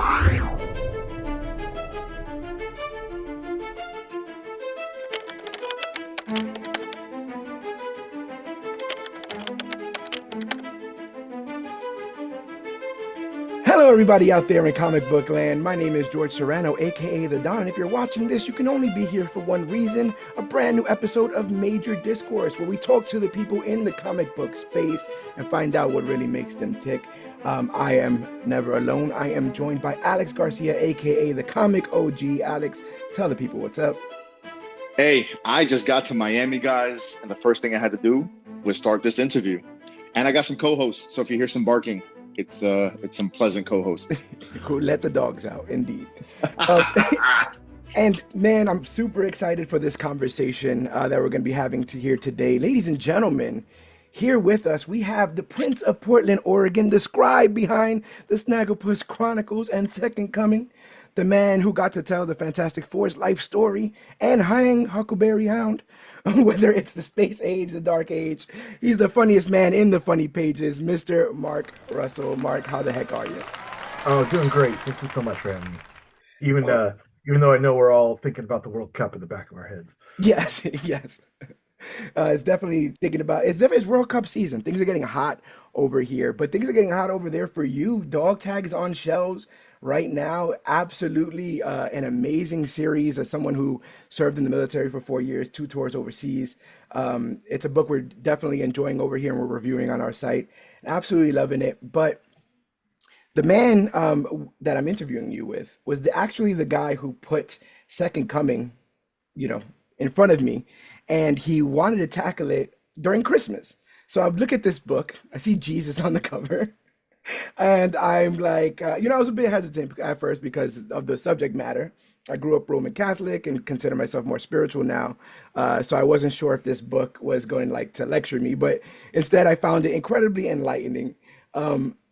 Hello, everybody out there in comic book land. My name is George Serrano, aka The Don. And if you're watching this, you can only be here for one reason: a brand new episode of Major Discourse, where we talk to the people in the comic book space and find out what really makes them tick. I am never alone. I am joined by Alex Garcia, aka the Comic OG. Alex, tell the people what's up. Hey, I just got to Miami, guys, and the first thing I had to do was start this interview. And I got some co-hosts, so if you hear some barking, it's some pleasant co-hosts. Cool. Let the dogs out, indeed. And man, I'm super excited for this conversation that we're going to be having here today. Ladies and gentlemen, here with us, we have the Prince of Portland, Oregon, the scribe behind the Snagglepuss Chronicles and Second Coming, the man who got to tell the Fantastic Four's life story and hang Huckleberry Hound, whether it's the space age, the dark age. He's the funniest man in the funny pages, Mr. Mark Russell. Mark, how the heck are you? Oh, doing great. Thank you so much for having me. Even though I know we're all thinking about the World Cup in the back of our heads. Yes, yes. It's definitely thinking about it's World Cup season. Things are getting hot over here, but things are getting hot over there for you. Dog Tag is on shelves right now. Absolutely an amazing series. As someone who served in the military for 4 years, 2 tours overseas, it's a book we're definitely enjoying over here and we're reviewing on our site. Absolutely loving it. But the man that I'm interviewing you with was actually the guy who put Second Coming, in front of me, and he wanted to tackle it during Christmas. So I look at this book, I see Jesus on the cover, and I'm like, I was a bit hesitant at first because of the subject matter. I grew up Roman Catholic and consider myself more spiritual now. So I wasn't sure if this book was going to lecture me, but instead I found it incredibly enlightening.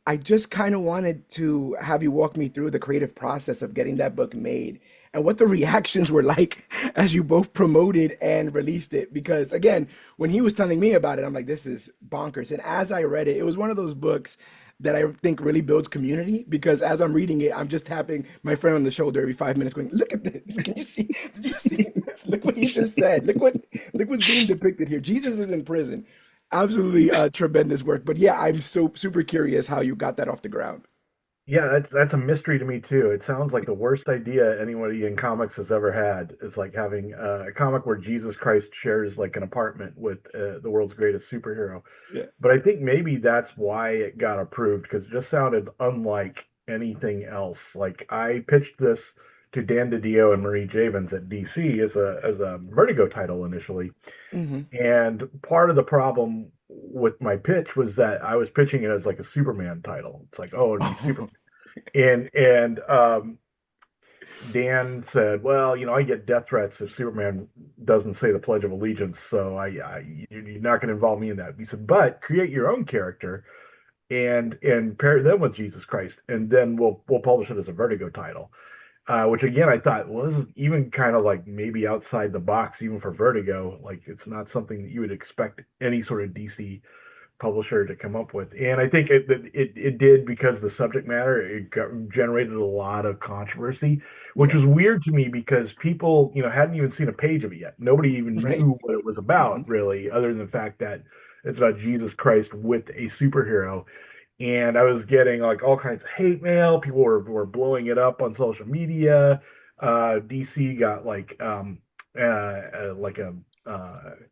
I just kind of wanted to have you walk me through the creative process of getting that book made and what the reactions were like as you both promoted and released it. Because again, when he was telling me about it, I'm like, this is bonkers. And as I read it, it was one of those books that I think really builds community, because as I'm reading it, I'm just tapping my friend on the shoulder every 5 minutes going, look at this. Can you see? Did you see this? Look what he just said. Look what's being depicted here. Jesus is in prison. Absolutely tremendous work. But yeah, I'm so super curious how you got that off the ground. Yeah, that's a mystery to me too. It sounds like the worst idea anybody in comics has ever had is like having a comic where Jesus Christ shares like an apartment with the world's greatest superhero. Yeah. But I think maybe that's why it got approved, because it just sounded unlike anything else. Like, I pitched this to Dan DiDio and Marie Javins at DC as a Vertigo title initially. Mm-hmm. And part of the problem with my pitch was that I was pitching it as like a Superman title. It's like, oh, it'd be Superman. And Dan said, well, I get death threats if Superman doesn't say the Pledge of Allegiance, so you're not going to involve me in that. He said, but create your own character and pair them with Jesus Christ, and then we'll publish it as a Vertigo title. Which again, I thought, well, this is even kind of like maybe outside the box, even for Vertigo. Like, it's not something that you would expect any sort of DC publisher to come up with. And I think it did, because the subject matter, generated a lot of controversy, which was weird to me because people, hadn't even seen a page of it yet. Nobody even knew what it was about, really, other than the fact that it's about Jesus Christ with a superhero. And I was getting like all kinds of hate mail. People were blowing it up on social media. DC got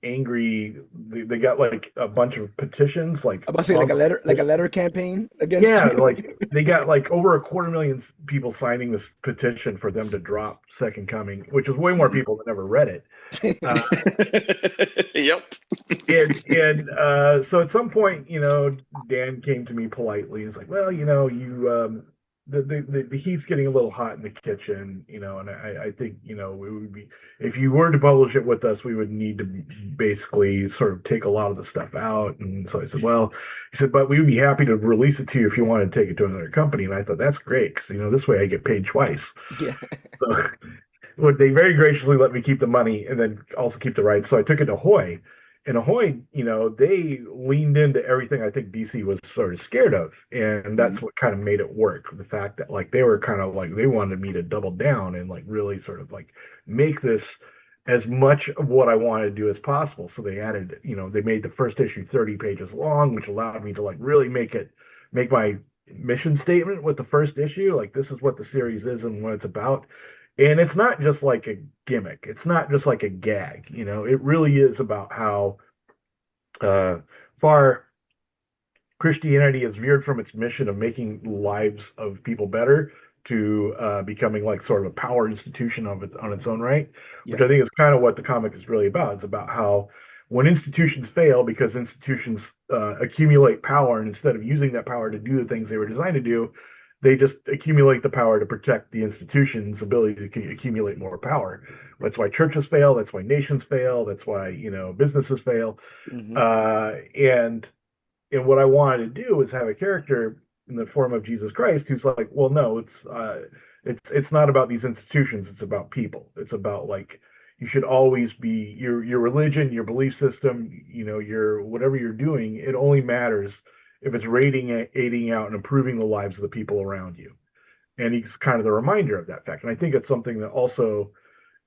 angry. They got like a bunch of petitions, like I'm about to say like a letter campaign against. Yeah, you. like they got like over 250,000 people signing this petition for them to drop Second Coming, which is way more people than ever read it. Yep. And so at some point, Dan came to me politely. He's like, well, the heat's getting a little hot in the kitchen, and I think, it would be, if you were to publish it with us, we would need to basically sort of take a lot of the stuff out. And so I said, well, he said, but we would be happy to release it to you if you want to take it to another company. And I thought, that's great, because, this way I get paid twice. Yeah. So they very graciously let me keep the money and then also keep the rights. So I took it to Hoy. And Ahoy, they leaned into everything I think DC was sort of scared of, and that's Mhm. what kind of made it work. The fact that like they were kind of like they wanted me to double down and like really sort of like make this as much of what I wanted to do as possible. So they added, they made the first issue 30 pages long, which allowed me to like really make my mission statement with the first issue. Like this is what the series is and what it's about. And it's not just like a gimmick. It's not just like a gag. It really is about how uh, far Christianity has veered from its mission of making lives of people better to becoming like sort of a power institution on its own right, which Yeah. I think is kind of what the comic is really about. It's about how when institutions fail because institutions accumulate power, and instead of using that power to do the things they were designed to do, they just accumulate the power to protect the institution's ability to accumulate more power. That's why churches fail. That's why nations fail. That's why businesses fail. Hmm. And what I wanted to do is have a character in the form of Jesus Christ who's like, well, no, it's not about these institutions. It's about people. It's about like you should always be your religion, your belief system, your whatever you're doing. It only matters if it's aiding out and improving the lives of the people around you. And he's kind of the reminder of that fact. And I think it's something that also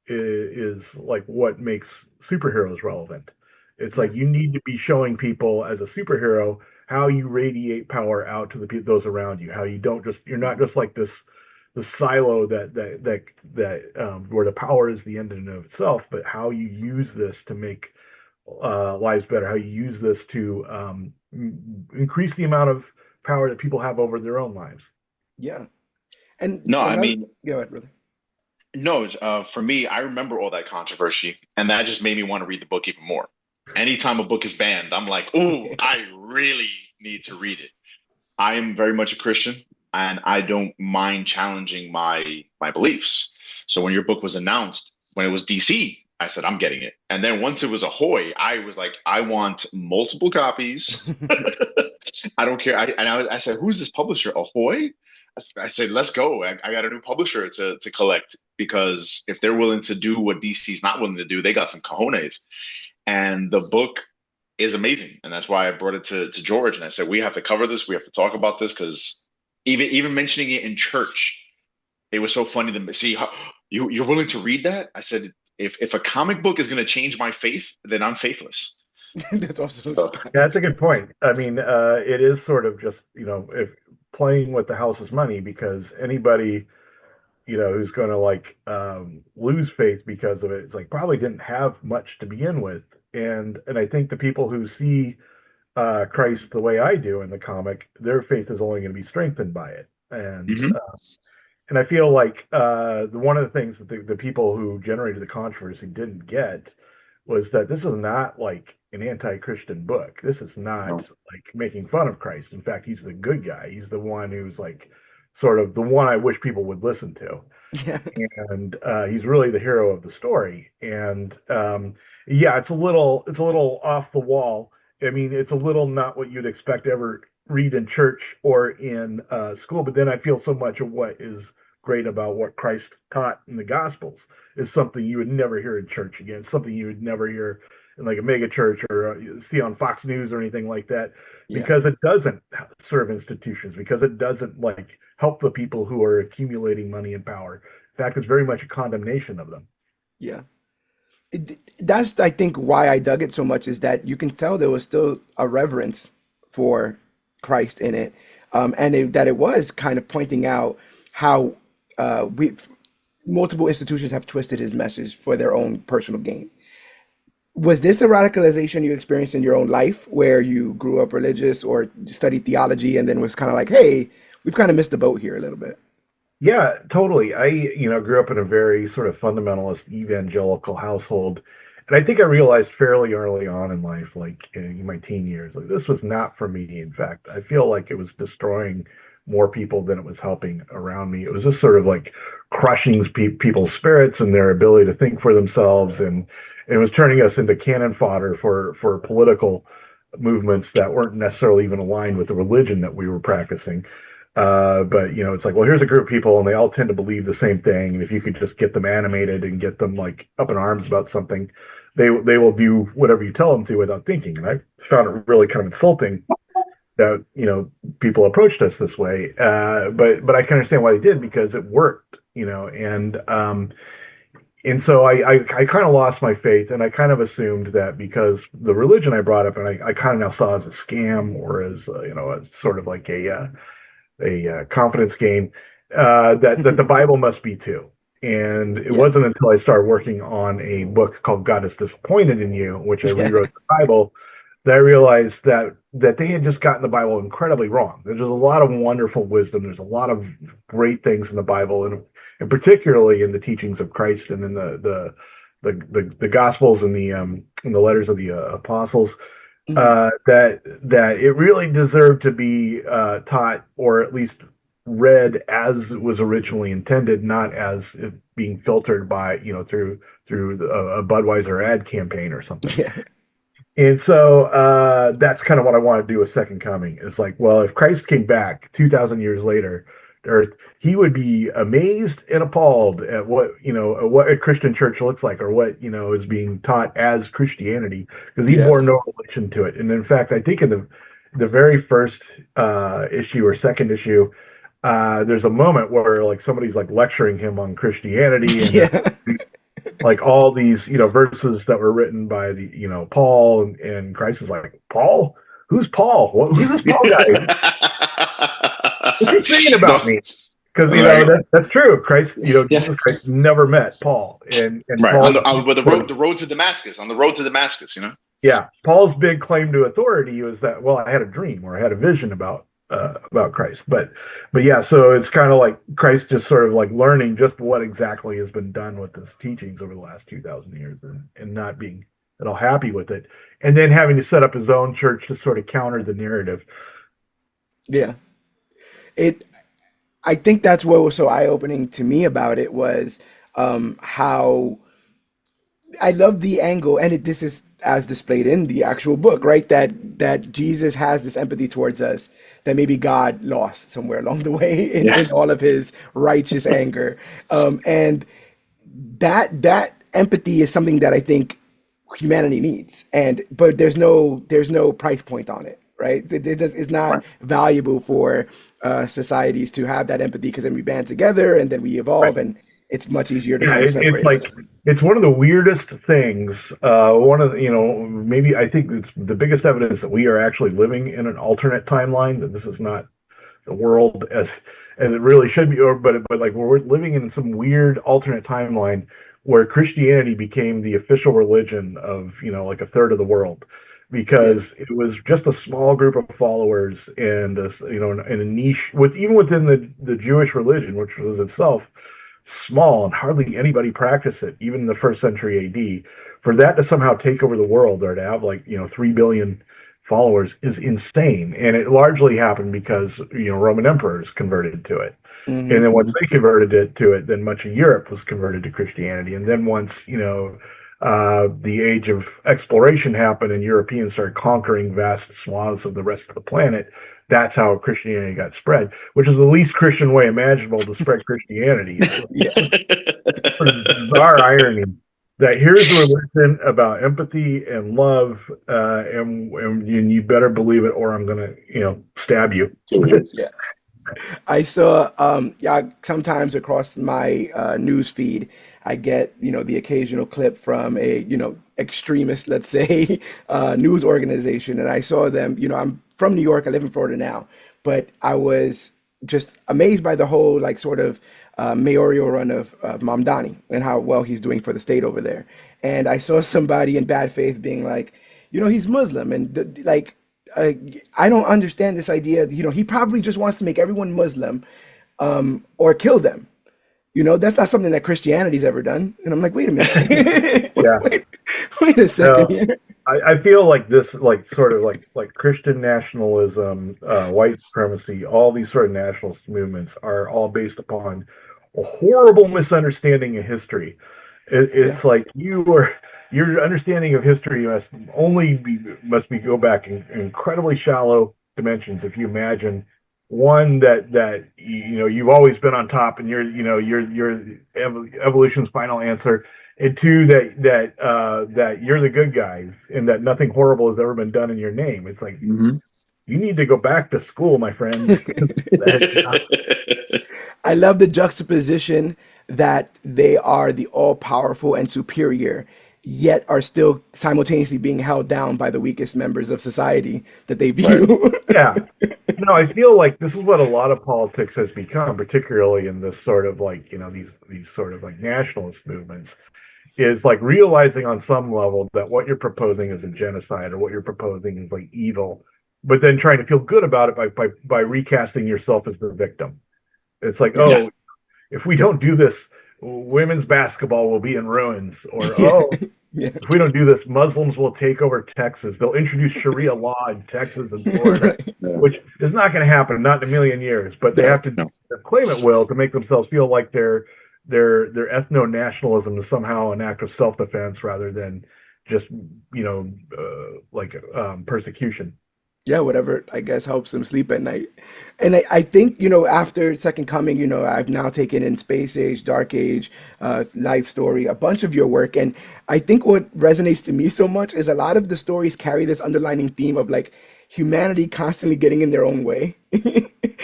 is like what makes superheroes relevant. It's Yeah. like you need to be showing people as a superhero how you radiate power out to those around you. How you don't just you're not just like the silo that where the power is the end in and of itself, but how you use this to make lives better. How you use this to increase the amount of power that people have over their own lives. Yeah. And No, I another, mean, go ahead, brother. no, for me, I remember all that controversy, and that just made me want to read the book even more. Anytime a book is banned, I'm like, ooh, I really need to read it. I am very much a Christian, and I don't mind challenging my beliefs. So when your book was announced, when it was DC, I said I'm getting it. And then once it was Ahoy, I was like, I want multiple copies. I don't care. I said, who's this publisher? Ahoy? I said, let's go. I got a new publisher to collect because if they're willing to do what DC's not willing to do, they got some cojones. And the book is amazing, and that's why I brought it to George. And I said, we have to cover this. We have to talk about this because even mentioning it in church, it was so funny to see how you're willing to read that. I said, if a comic book is going to change my faith, then I'm faithless. That's also So, Yeah, that's a good point. I mean, it is sort of just, if playing with the house's money because anybody, who's going to like lose faith because of it, it's like probably didn't have much to begin with. And I think the people who see Christ the way I do in the comic, their faith is only going to be strengthened by it. mhm. And I feel like one of the things that the people who generated the controversy didn't get was that this is not like an anti-Christian book. This is not No. like making fun of Christ. In fact, he's the good guy. He's the one who's like sort of the one I wish people would listen to. yeah. And he's really the hero of the story. And yeah, it's a little off the wall. I mean, it's a little not what you'd expect to ever read in church or in school. But then I feel so much of what is great about what Christ taught in the Gospels is something you would never hear in church again. Something you would never hear in like a mega church or see on Fox News or anything like that, Yeah. because it doesn't serve institutions, because it doesn't like help the people who are accumulating money and power. In fact, it's very much a condemnation of them. Yeah. That's, I think, why I dug it so much is that you can tell there was still a reverence for Christ in it, and that it was kind of pointing out how we multiple institutions have twisted his message for their own personal gain. Was this a radicalization you experienced in your own life, where you grew up religious or studied theology, and then was kind of like, "Hey, we've kind of missed the boat here a little bit." Yeah, totally. I, grew up in a very sort of fundamentalist evangelical household. And I think I realized fairly early on in life, like in my teen years, like this was not for me. In fact, I feel like it was destroying more people than it was helping around me. It was just sort of like crushing people's spirits and their ability to think for themselves. And it was turning us into cannon fodder for political movements that weren't necessarily even aligned with the religion that we were practicing. But it's like, well, here's a group of people, and they all tend to believe the same thing. And if you could just get them animated and get them like up in arms about something, they will do whatever you tell them to without thinking. And I found it really kind of insulting that people approached us this way. But I can understand why they did, because it worked, and so I kind of lost my faith, and I kind of assumed that because the religion I brought up, and I kind of now saw as a scam, or as as sort of like a confidence game, that the Bible must be too. And it Yeah. wasn't until I started working on a book called God is Disappointed in You, which I Yeah. rewrote the Bible, that I realized that they had just gotten the Bible incredibly wrong. There's a lot of wonderful wisdom. There's a lot of great things in the Bible, and particularly in the teachings of Christ, and in the Gospels, and the letters of the apostles, Mhm. that it really deserved to be taught, or at least read as it was originally intended, not as it being filtered by through a Budweiser ad campaign or something. Yeah. And so that's kind of what I want to do with Second Coming. It's like, well, if Christ came back 2,000 years later to Earth, he would be amazed and appalled at what a Christian church looks like, or what is being taught as Christianity, because he Yeah. bore no relation to it. And in fact, I think in the very first issue or second issue, there's a moment where like somebody's like lecturing him on Christianity, and they're Yeah. like all these verses that were written by the Paul, and Christ is like, Paul, who's Paul? Who's this Paul guy? What's he saying about No, me? Because right. that's true. Christ, Yeah. Jesus Christ never met Paul, and Right. Paul's But the road to Damascus, on the road to Damascus, yeah, Paul's big claim to authority was that, well, I had a dream, or I had a vision about Christ. But yeah, so it's kind of like Christ just sort of like learning just what exactly has been done with his teachings over the last 2,000 years, and not being at all happy with it, and then having to set up his own church to sort of counter the narrative. Yeah. It I think that's what was so eye-opening to me about it was how I love the angle, and this is as displayed in the actual book, right? That Jesus has this empathy towards us that maybe God lost somewhere along the way Yeah. in all of his righteous anger, and that empathy is something that I think humanity needs, and but there's no price point on it, right? It's not Right. valuable for societies to have that empathy, because then we band together and then we Right. evolve, and it's much easier to Yeah, kind of it's separate like us. it's one of the weirdest things. One of the, maybe I think it's the biggest evidence that we are actually living in an alternate timeline. That this is not the world as it really should be, or but like we're living in some weird alternate timeline where Christianity became the official religion of like a third of the world, Yeah, because it was just a small group of followers, and in a niche even within the Jewish religion, which was itself small, and hardly anybody practiced it, even in the first century AD. For that to somehow take over the world, or to have like 3 billion followers, is insane. And it largely happened because Roman emperors converted to it, and hmm then once they converted it to it, then much of Europe was converted to Christianity. And then once the age of exploration happened, and Europeans started conquering vast swaths of the rest of the planet, that's how Christianity got spread, which is the least Christian way imaginable to spread Christianity. It's yeah. sort of bizarre irony that here's a religion about empathy and love, and you better believe it, or I'm gonna stab you. Yeah. I saw, yeah, sometimes across my news feed, I get, the occasional clip from a, extremist, let's say, news organization. And I saw them, I'm from New York, I live in Florida now, but I was just amazed by the whole, like, sort of mayoral run of Mamdani and how well he's doing for the state over there. And I saw somebody in bad faith being like, he's Muslim, and like, uh, I don't understand this idea. He probably just wants to make everyone Muslim, or kill them. That's not something that Christianity's ever done. And I'm like, wait a minute, Yeah. wait a second No, here. I feel like this, like sort of like Christian nationalism, white supremacy, all these sort of nationalist movements are all based upon a horrible misunderstanding of history. Yeah, It's like your understanding of history must be go back in incredibly shallow dimensions. If you imagine one that you've always been on top, and you're evolution's final answer, and two, that you're the good guys and that nothing horrible has ever been done in your name. It's like Hmm. you need to go back to school, my friend. I love the juxtaposition that they are the all powerful and superior, yet are still simultaneously being held down by the weakest members of society that they Right. view. Yeah. No, I feel like this is what a lot of politics has become, particularly in this sort of like, these sort of like nationalist movements, is like realizing on some level that what you're proposing is a genocide or what you're proposing is like evil, but then trying to feel good about it by recasting yourself as the victim. It's like, Yeah. Yeah. oh, if we don't do this, women's basketball will be in ruins, or Yeah. oh, Yeah. if we don't do this, Muslims will take over Texas. They'll introduce Sharia law in Texas and Florida, Right. Yeah. which is not going to happen, not in a million years. But they No. have to No. claim it will to make themselves feel like their ethno nationalism is somehow an act of self defense rather than just persecution. Yeah, whatever I guess helps them sleep at night. And I think, after Second Coming, I've now taken in Space Age, Dark Age, Life Story, a bunch of your work. And I think what resonates to me so much is a lot of the stories carry this underlining theme of like humanity constantly getting in their own way.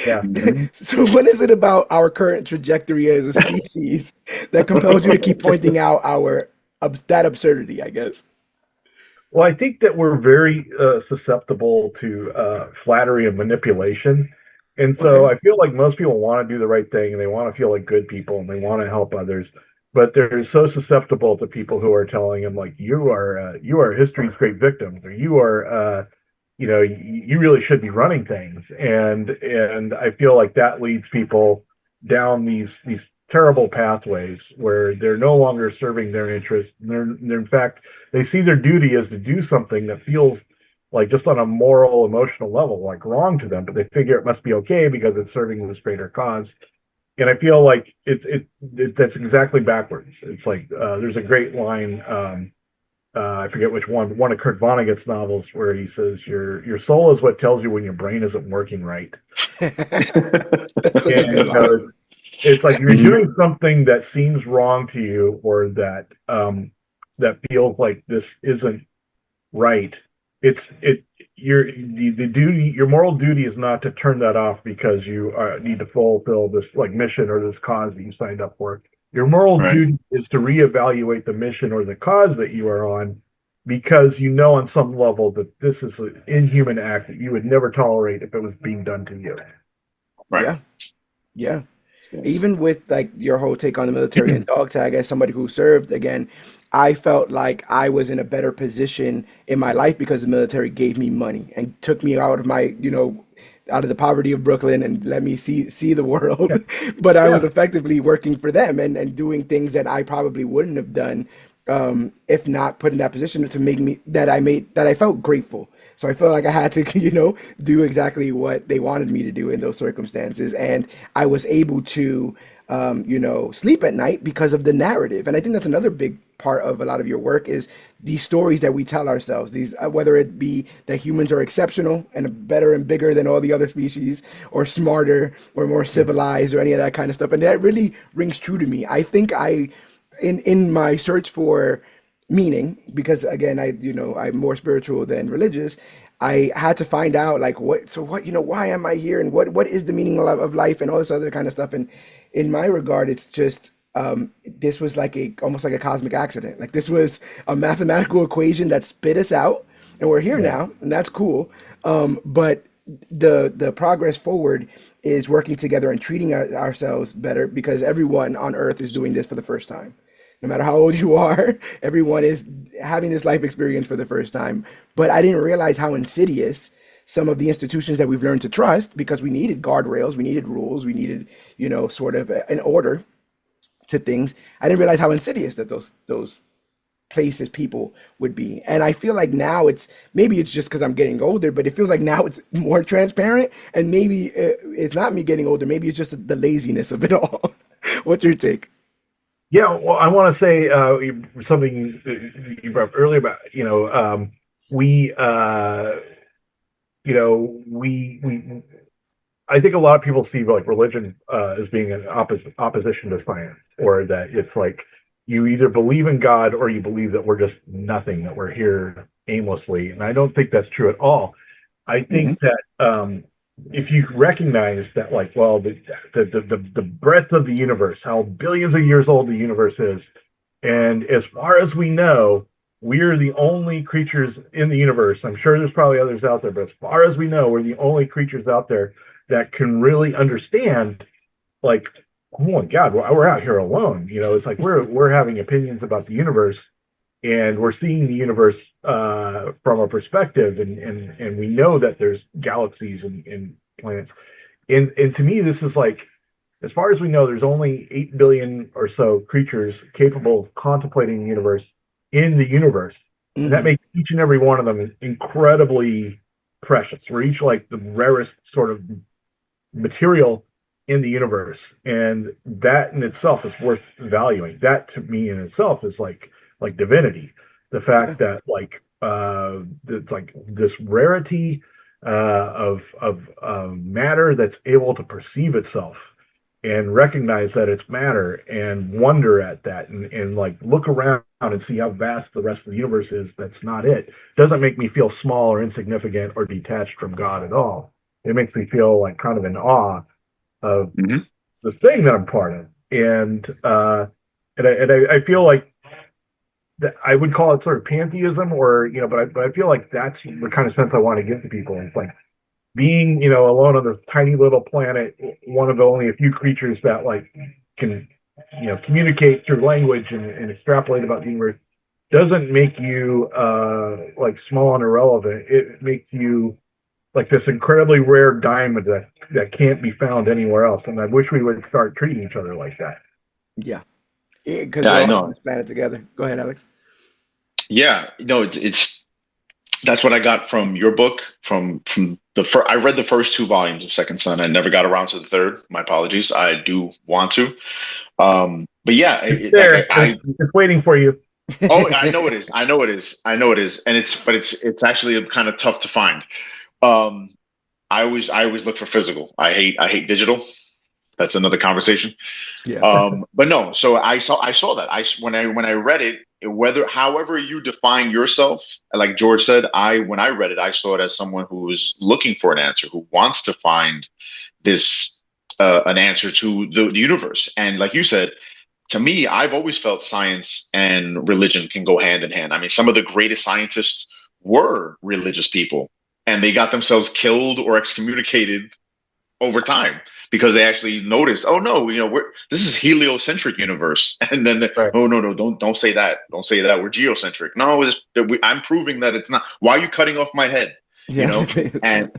Yeah. Hmm. So what is it about our current trajectory as a species that compels you to keep pointing out that absurdity, I guess? Well, I think that we're very susceptible to flattery and manipulation. And so Okay. I feel like most people want to do the right thing and they want to feel like good people and they want to help others, but they're so susceptible to people who are telling them like you are history's great victims, or you are you really should be running things. And I feel like that leads people down these terrible pathways where they're no longer serving their interests. They're in fact, they see their duty as to do something that feels like just on a moral, emotional level, like wrong to them, but they figure it must be okay because it's serving this greater cause. And I feel like that's exactly backwards. It's like there's a great line. I forget which one of Kurt Vonnegut's novels, where he says, "Your soul is what tells you when your brain isn't working right." That's such a And good line. it's like if you're Hmm. doing something that seems wrong to you, or that feels like this isn't right. It the duty, your moral duty is not to turn that off because you need to fulfill this like mission or this cause that you signed up for. Your moral Right. duty is to reevaluate the mission or the cause that you are on, because you know on some level that this is an inhuman act that you would never tolerate if it was being done to you. Right. Yeah. Yeah. Yes. Even with like your whole take on the military and dog tag, as somebody who served, again, I felt like I was in a better position in my life because the military gave me money and took me out of out of the poverty of Brooklyn and let me see the Yeah, world. But I was yeah, effectively working for them and doing things that I probably wouldn't have done, if not put in that position to make me that I felt grateful. So I felt like I had to, do exactly what they wanted me to do in those circumstances, and I was able to, sleep at night because of the narrative. And I think that's another big part of a lot of your work is these stories that we tell ourselves. These, whether it be that humans are exceptional and better and bigger than all the other species, or smarter, or more yeah. civilized, or any of that kind of stuff. And that really rings true to me. I think in my search for meaning, because again I'm more spiritual than religious, I had to find out like why am I here, and what is the meaning of life, and all this other kind of stuff. And in my regard, it's just this was like a almost like a cosmic accident. Like this was a mathematical equation that spit us out, and we're here Yeah. now, and that's cool. But the progress forward is working together and treating ourselves better, because everyone on earth is doing this for the first time. No matter how old you are, everyone is having this life experience for the first time. But I didn't realize how insidious some of the institutions that we've learned to trust, because we needed guardrails, we needed rules, we needed, sort of an order to things. I didn't realize how insidious that those places, people would be. And I feel like now maybe it's just because I'm getting older, but it feels like now it's more transparent. And maybe it's not me getting older. Maybe it's just the laziness of it all. What's your take? Yeah, well, I want to say something you brought up earlier about we we I think a lot of people see like religion as being an opposition to science, or that it's like you either believe in God or you believe that we're just nothing, that we're here aimlessly. And I don't think that's true at all. I Hmm. think that if you recognize that, like, well, the breadth of the universe, how billions of years old the universe is, and as far as we know, we're the only creatures in the universe. I'm sure there's probably others out there, but as far as we know, we're the only creatures out there that can really understand, like, oh my God, we're out here alone. It's like we're having opinions about the universe, and we're seeing the universe from a perspective, and we know that there's galaxies and planets. And to me, this is like, as far as we know, there's only 8 billion or so creatures capable of contemplating the universe in the universe. And that Hmm. makes each and every one of them incredibly precious. We're each like the rarest sort of material in the universe. And that in itself is worth valuing. That to me in itself is like divinity. The Yeah. fact that it's like this rarity of matter that's able to perceive itself and recognize that it's matter and wonder at that, and like look around and see how vast the rest of the universe is. That's not it. Doesn't make me feel small or insignificant or detached from God at all. It makes me feel like kind of in awe of Hmm. the thing that I'm part of. And I feel like that I would call it sort of pantheism, or but I feel like that's the kind of sense I want to give to people. It's like being, alone on this tiny little planet, one of the only a few creatures that like can, communicate through language and extrapolate about the universe, doesn't make you like small and irrelevant. It makes you like this incredibly rare diamond that can't be found anywhere else. And I wish we would start treating each other like that. Yeah. Because Yeah, we're I all on know. this planet together. Go ahead, Alex. Yeah, it's that's what I got from your book. From the first, I read the first two volumes of Second Son. I never got around to the third. My apologies. I do want to. But yeah, It's like there. It's waiting for you. oh, I know it is. I know it is. I know it is. And it's actually kind of tough to find. Um, I always look for physical. I hate digital. That's another conversation. Yeah. But no, so I saw that. When I read it, whether however you define yourself, like George said, when I read it, I saw it as someone who is looking for an answer, who wants to find this an answer to the universe. And like you said, to me, I've always felt science and religion can go hand in hand. I mean, some of the greatest scientists were religious people, and they got themselves killed or excommunicated over time because they actually noticed, oh no, this is heliocentric universe, and then Right. oh no, don't say that, don't say that, we're geocentric. No, I'm proving that it's not. Why are you cutting off my head? You Yeah. know, and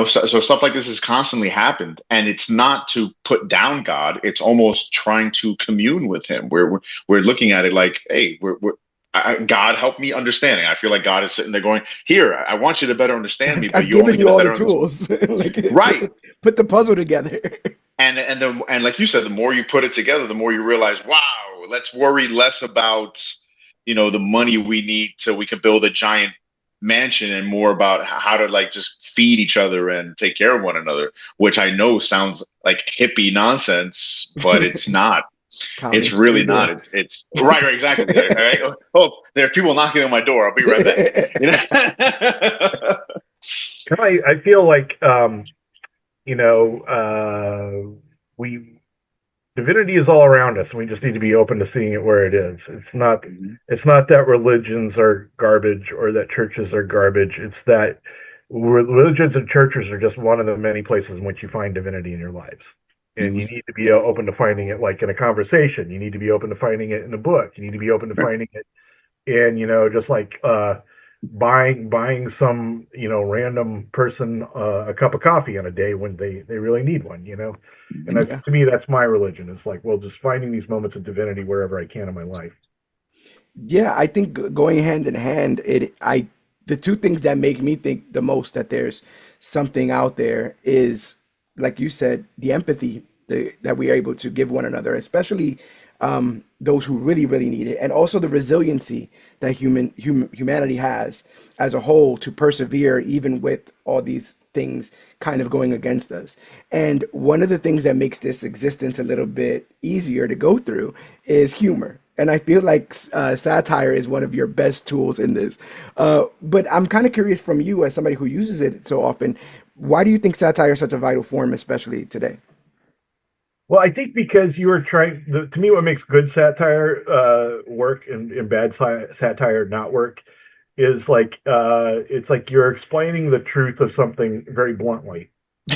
so stuff like this has constantly happened, and it's not to put down God. It's almost trying to commune with Him. We're looking at it like, hey, God help me understanding. I feel like God is sitting there going, here, I want you to better understand me, but I've you're only given going you to all the better understand. tools. Like Right. put the puzzle together. And like you said, the more you put it together, the more you realize, wow, let's worry less about the money we need so we can build a giant mansion, and more about how to like just feed each other and take care of one another, which I know sounds like hippie nonsense, but it's not. It's Commie. really Yeah. not. It's right, exactly. All right. Oh, there are people knocking on my door. I'll be right back. You know? I feel like you know, uh, we divinity is all around us, and we just need to be open to seeing it where it is. Mhm. It's not that religions are garbage or that churches are garbage. It's that religions and churches are just one of the many places in which you find divinity in your lives. And you Mhm. need to be open to finding it, like in a conversation. You need to be open to finding it in a book. You need to be open to Right. finding it in, just like buying some, random person a cup of coffee on a day when they really need one. And Mhm. that's, Yeah. to me, that's my religion. It's like, well, just finding these moments of divinity wherever I can in my life. Yeah, I think going hand in hand, the two things that make me think the most that there's something out there is, like you said, the empathy that we are able to give one another, especially those who really, really need it, and also the resiliency that humanity has as a whole to persevere even with all these things kind of going against us. And one of the things that makes this existence a little bit easier to go through is humor. And I feel like satire is one of your best tools in this. But I'm kind of curious from you, as somebody who uses it so often, why do you think satire is such a vital form, especially today? Well, I think because you were trying, to me, what makes good satire work and bad satire not work is like it's like you're explaining the truth of something very bluntly.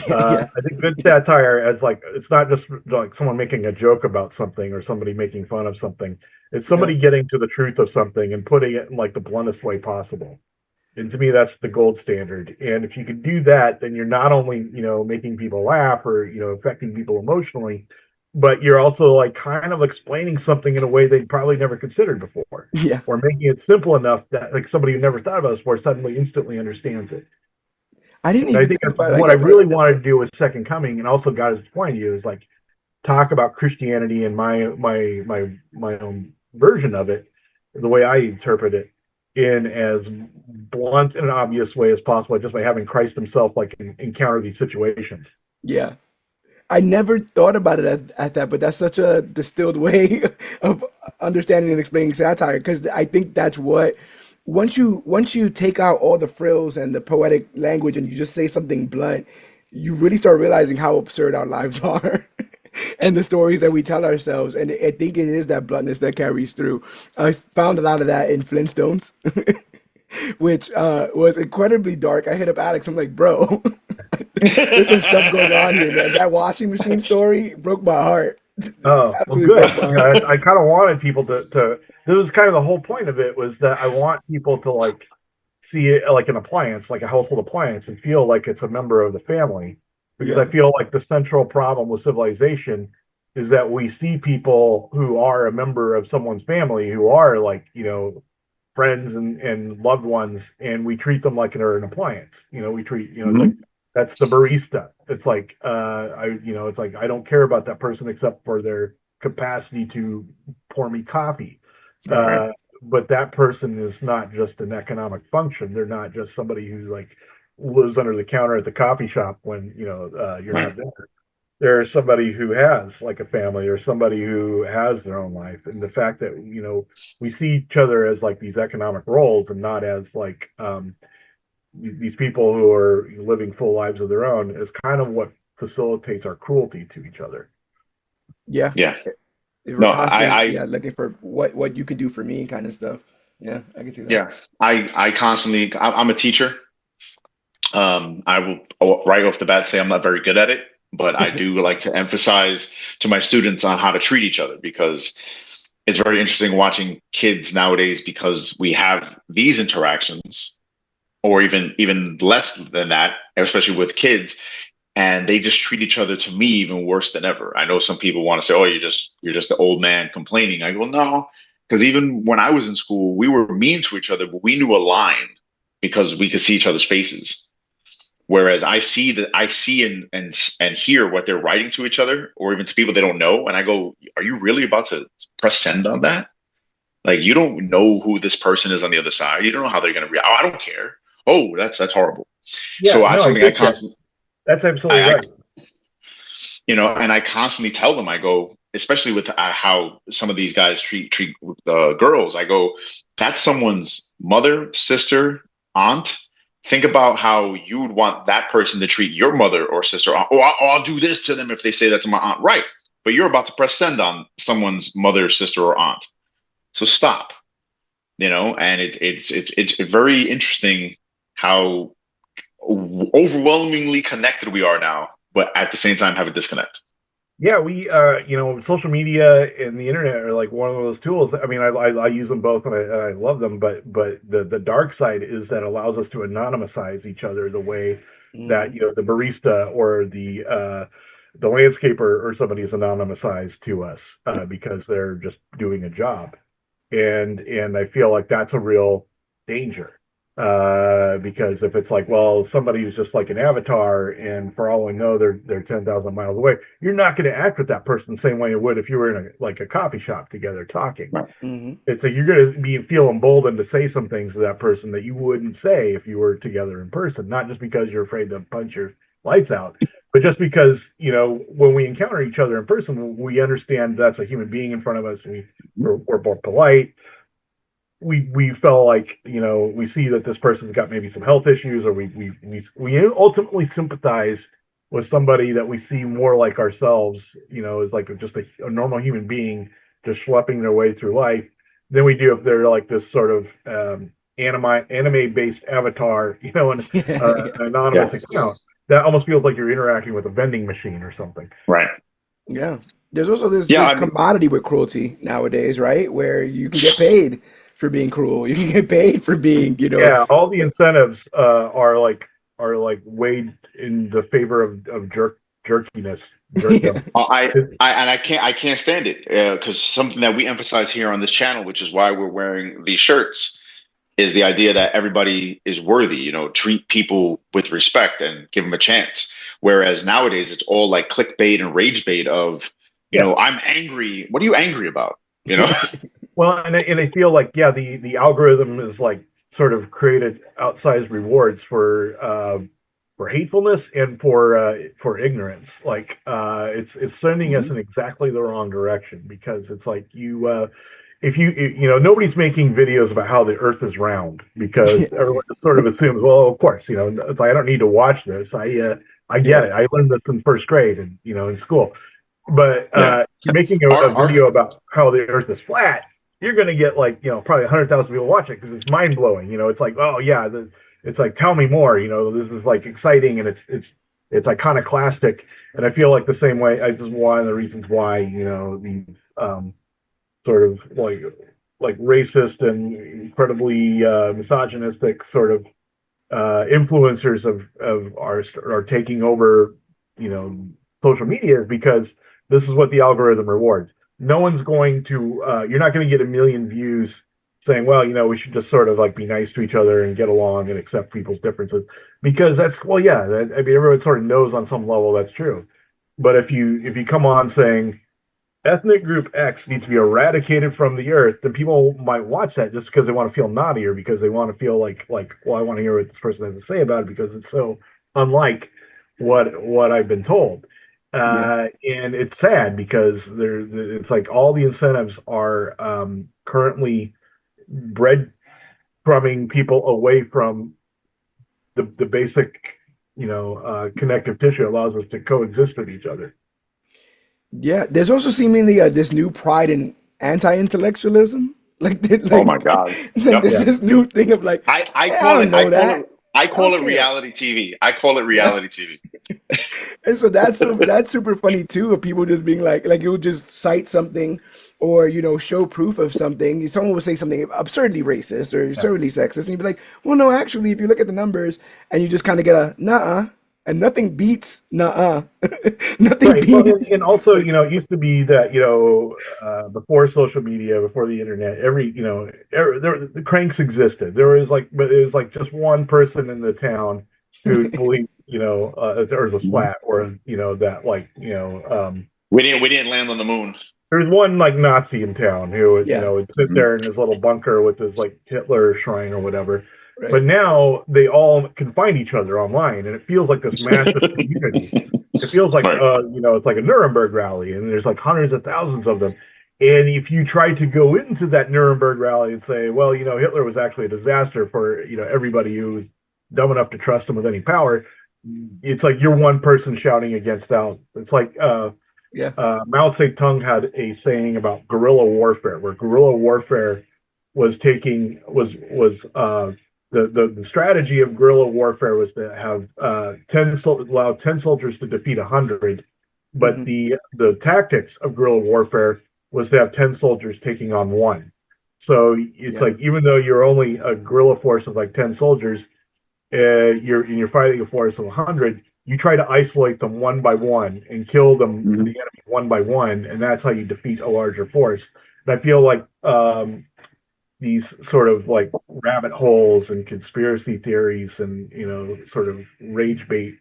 Yeah, I think good satire as like it's not just like someone making a joke about something or somebody making fun of something. It's yeah, somebody getting to the truth of something and putting it in like the bluntest way possible. And to me, that's the gold standard. And if you can do that, then you're not only, making people laugh or, affecting people emotionally, but you're also like kind of explaining something in a way they'd probably never considered before, yeah. or making it simple enough that like somebody who never thought about it before suddenly instantly understands it. I didn't And I even think think that's about it like what I that, but really wanted to do with Second Coming, and also got his point of view is like talk about Christianity and my own version of it, the way I interpret it, in as blunt and obvious way as possible, just by having Christ Himself like encounter these situations. yeah. I never thought about it at that, but that's such a distilled way of understanding and explaining satire because I think that's what once you take out all the frills and the poetic language and you just say something blunt, you really start realizing how absurd our lives are and the stories that we tell ourselves. And I think it is that bluntness that carries through. I found a lot of that in Flintstones, which was incredibly dark. I hit up Alex. I'm like, bro, there's some stuff going on here, man. That washing machine story broke my heart. Oh, well, Absolutely good. broke my Yeah, heart. I kind of wanted people to. This was kind of the whole point of it, was that I want people to like see it like an appliance, like a household appliance, and feel like it's a member of the family. Because Yeah, I feel like the central problem with civilization is that we see people who are a member of someone's family, who are like, friends and loved ones, and we treat them like they're an appliance. We treat, it's like Mhm. that's the barista. It's like it's like I don't care about that person except for their capacity to pour me coffee. right. Right. Uh, but that person is not just an economic function. They're not just somebody who like lives under the counter at the coffee shop when you're Right. not there. There's somebody who has like a family or somebody who has their own life. And the fact that we see each other as like these economic roles and not as like these people who are living full lives of their own is kind of what facilitates our cruelty to each other. Yeah, Yeah. we're No, constantly looking for what you can do for me kind of stuff. Yeah, I can see that. yeah, I constantly, I'm a teacher. I will right off the bat say I'm not very good at it, but I do like to emphasize to my students on how to treat each other because it's very interesting watching kids nowadays because we have these interactions or even less than that, especially with kids, and they just treat each other to me even worse than ever. I know some people want to say, "Oh, you're just the old man complaining." I go, "No," because even when I was in school, we were mean to each other, but we knew a line because we could see each other's faces. Whereas I see and hear what they're writing to each other, or even to people they don't know, and I go, "Are you really about to press send on that? Like you don't know who this person is on the other side. You don't know how they're going to react. Oh, I don't care. Oh, that's horrible." Yeah, So I no, I something I get that. constantly That's absolutely I right. and I constantly tell them, I go, especially with how some of these guys treat the girls. I go, that's someone's mother, sister, aunt. Think about how you would want that person to treat your mother or sister. I'll do this to them if they say that to my aunt. Right. But you're about to press send on someone's mother, sister, or aunt. So stop. And it's very interesting how overwhelmingly connected we are now, but at the same time have a disconnect. Yeah, we social media and the internet are like one of those tools. I mean, I use them both and I love them, but the dark side is that allows us to anonymize each other the way that Hmm. the barista or the landscaper or somebody is anonymized to us because they're just doing a job, and I feel like that's a real danger. Because if it's like, well, somebody who's just like an avatar, and for all we know, they're 10,000 miles away, you're not going to act with that person the same way you would if you were in a coffee shop together talking. Right. Hmm. It's like you're going to feel emboldened to say some things to that person that you wouldn't say if you were together in person, not just because you're afraid to punch your lights out, But just because, when we encounter each other in person, we understand that's a human being in front of us, and we're more polite. We feel like, we see that this person's got maybe some health issues, or we ultimately sympathize with somebody that we see more like ourselves, as like just a normal human being just schlepping their way through life, than we do if they're like this sort of anime based avatar, an Yeah. anonymous Yes. account. That almost feels like you're interacting with a vending machine or something. Right. Yeah. There's also this Yeah. the I mean, commodity with cruelty nowadays, right? Where you can get paid for being cruel. You can get paid for being, Yeah, all the incentives are like weighed in the favor of jerkiness, yeah. jerkdom. I can't stand it because something that we emphasize here on this channel, which is why we're wearing these shirts, is the idea that everybody is worthy. Treat people with respect and give them a chance. Whereas nowadays, it's all like clickbait and rage bait of, Yeah. I'm angry. What are you angry about? You know? Well, and I feel like, yeah, the algorithm is like sort of created outsized rewards for hatefulness and for ignorance. Like it's sending us Mhm. in exactly the wrong direction, because it's like if nobody's making videos about how the Earth is round, because everyone just sort of assumes, well, of course, it's like, I don't need to watch this. I get Yeah. it. I learned this in first grade and in school. But Yeah. if you're making a Our video about how the Earth is flat, you're going to get like probably 100,000 people watch it because it's mind blowing. It's like, oh yeah, it's like, tell me more. This is like exciting, and it's iconoclastic. And I feel like the same way. This is one of the reasons why these sort of like racist and incredibly misogynistic sort of influencers of ours are taking over, social media, is because this is what the algorithm rewards. No one's going to, you're not going to get a million views saying, well, we should just sort of like be nice to each other and get along and accept people's differences, because that's, well, yeah, I mean, everyone sort of knows on some level that's true. But if you come on saying ethnic group X needs to be eradicated from the earth, then people might watch that just because they want to feel naughty, or because they want to feel like, well, I want to hear what this person has to say about it because it's so unlike what I've been told. Yeah. And it's sad because it's like all the incentives are currently breadcrumbing people away from the basic, connective tissue that allows us to coexist with each other. Yeah. There's also seemingly this new pride in anti-intellectualism. Like, Oh my God. like Yep. there's Yeah. this new thing of like, I, I hey, I call it don't I know call it that. I I call don't it care. reality TV. I call it Yeah. reality TV. And so that's super funny too, of people just being like you'll just cite something or show proof of something. Someone will say something absurdly racist or Yeah. absurdly sexist, and you'd be like, well, no, actually, if you look at the numbers, and you just kind of get a nuh-uh, and nothing beats nuh-uh, nothing Right. Well, and, beats. and also, Like, it used to be that, before social media, before the internet, the cranks existed. But it was like just one person in the town who believed, the Earth was Mhm. flat, or that, like, We didn't land on the moon. there's one like Nazi in town who would, yeah, would sit Mhm. there in his little bunker with his like Hitler shrine or whatever. right, But now they all can find each other online, and it feels like this massive community. It feels like, Right. it's like a Nuremberg rally, and there's like hundreds of thousands of them. And if you try to go into that Nuremberg rally and say, well, Hitler was actually a disaster for everybody who was dumb enough to trust him with any power, it's like you're one person shouting against thousands. It's like yeah, Mao Zedong had a saying about guerrilla warfare, where guerrilla warfare was taking was the strategy of guerrilla warfare was to have allow 10 soldiers to defeat 100, but hmm the tactics of guerrilla warfare was to have 10 soldiers taking on one. So it's yeah, like, even though you're only a guerrilla force of like 10 soldiers, you're fighting a force of 100, you try to isolate them one by one and kill them, the Mhm. enemy, one by one, and that's how you defeat a larger force. And I feel like these sort of like rabbit holes and conspiracy theories and sort of rage bait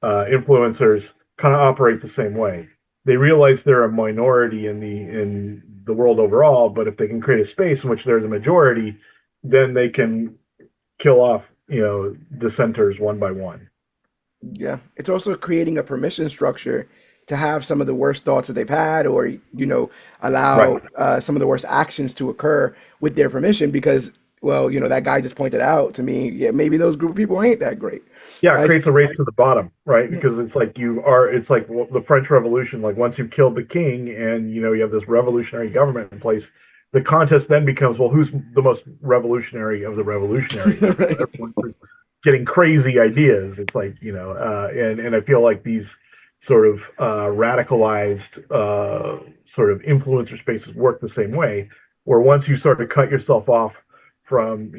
influencers kind of operate the same way. They realize they're a minority in the world overall, but if they can create a space in which they're the majority, then they can kill off dissenters one by one. Yeah. It's also creating a permission structure to have some of the worst thoughts that they've had, or, Right. allow some of the worst actions to occur with their permission because, well, that guy just pointed out to me, yeah, maybe those group of people ain't that great. Yeah, it I, creates a race to the bottom, right? Because it's like the French Revolution. Like once you've killed the king and you have this revolutionary government in place, the contest then becomes, well, who's the most revolutionary of the revolutionaries? And so right. everyone's getting crazy ideas. It's like and I feel like these sort of radicalized sort of influencer spaces work the same way, where once you sort of cut yourself off from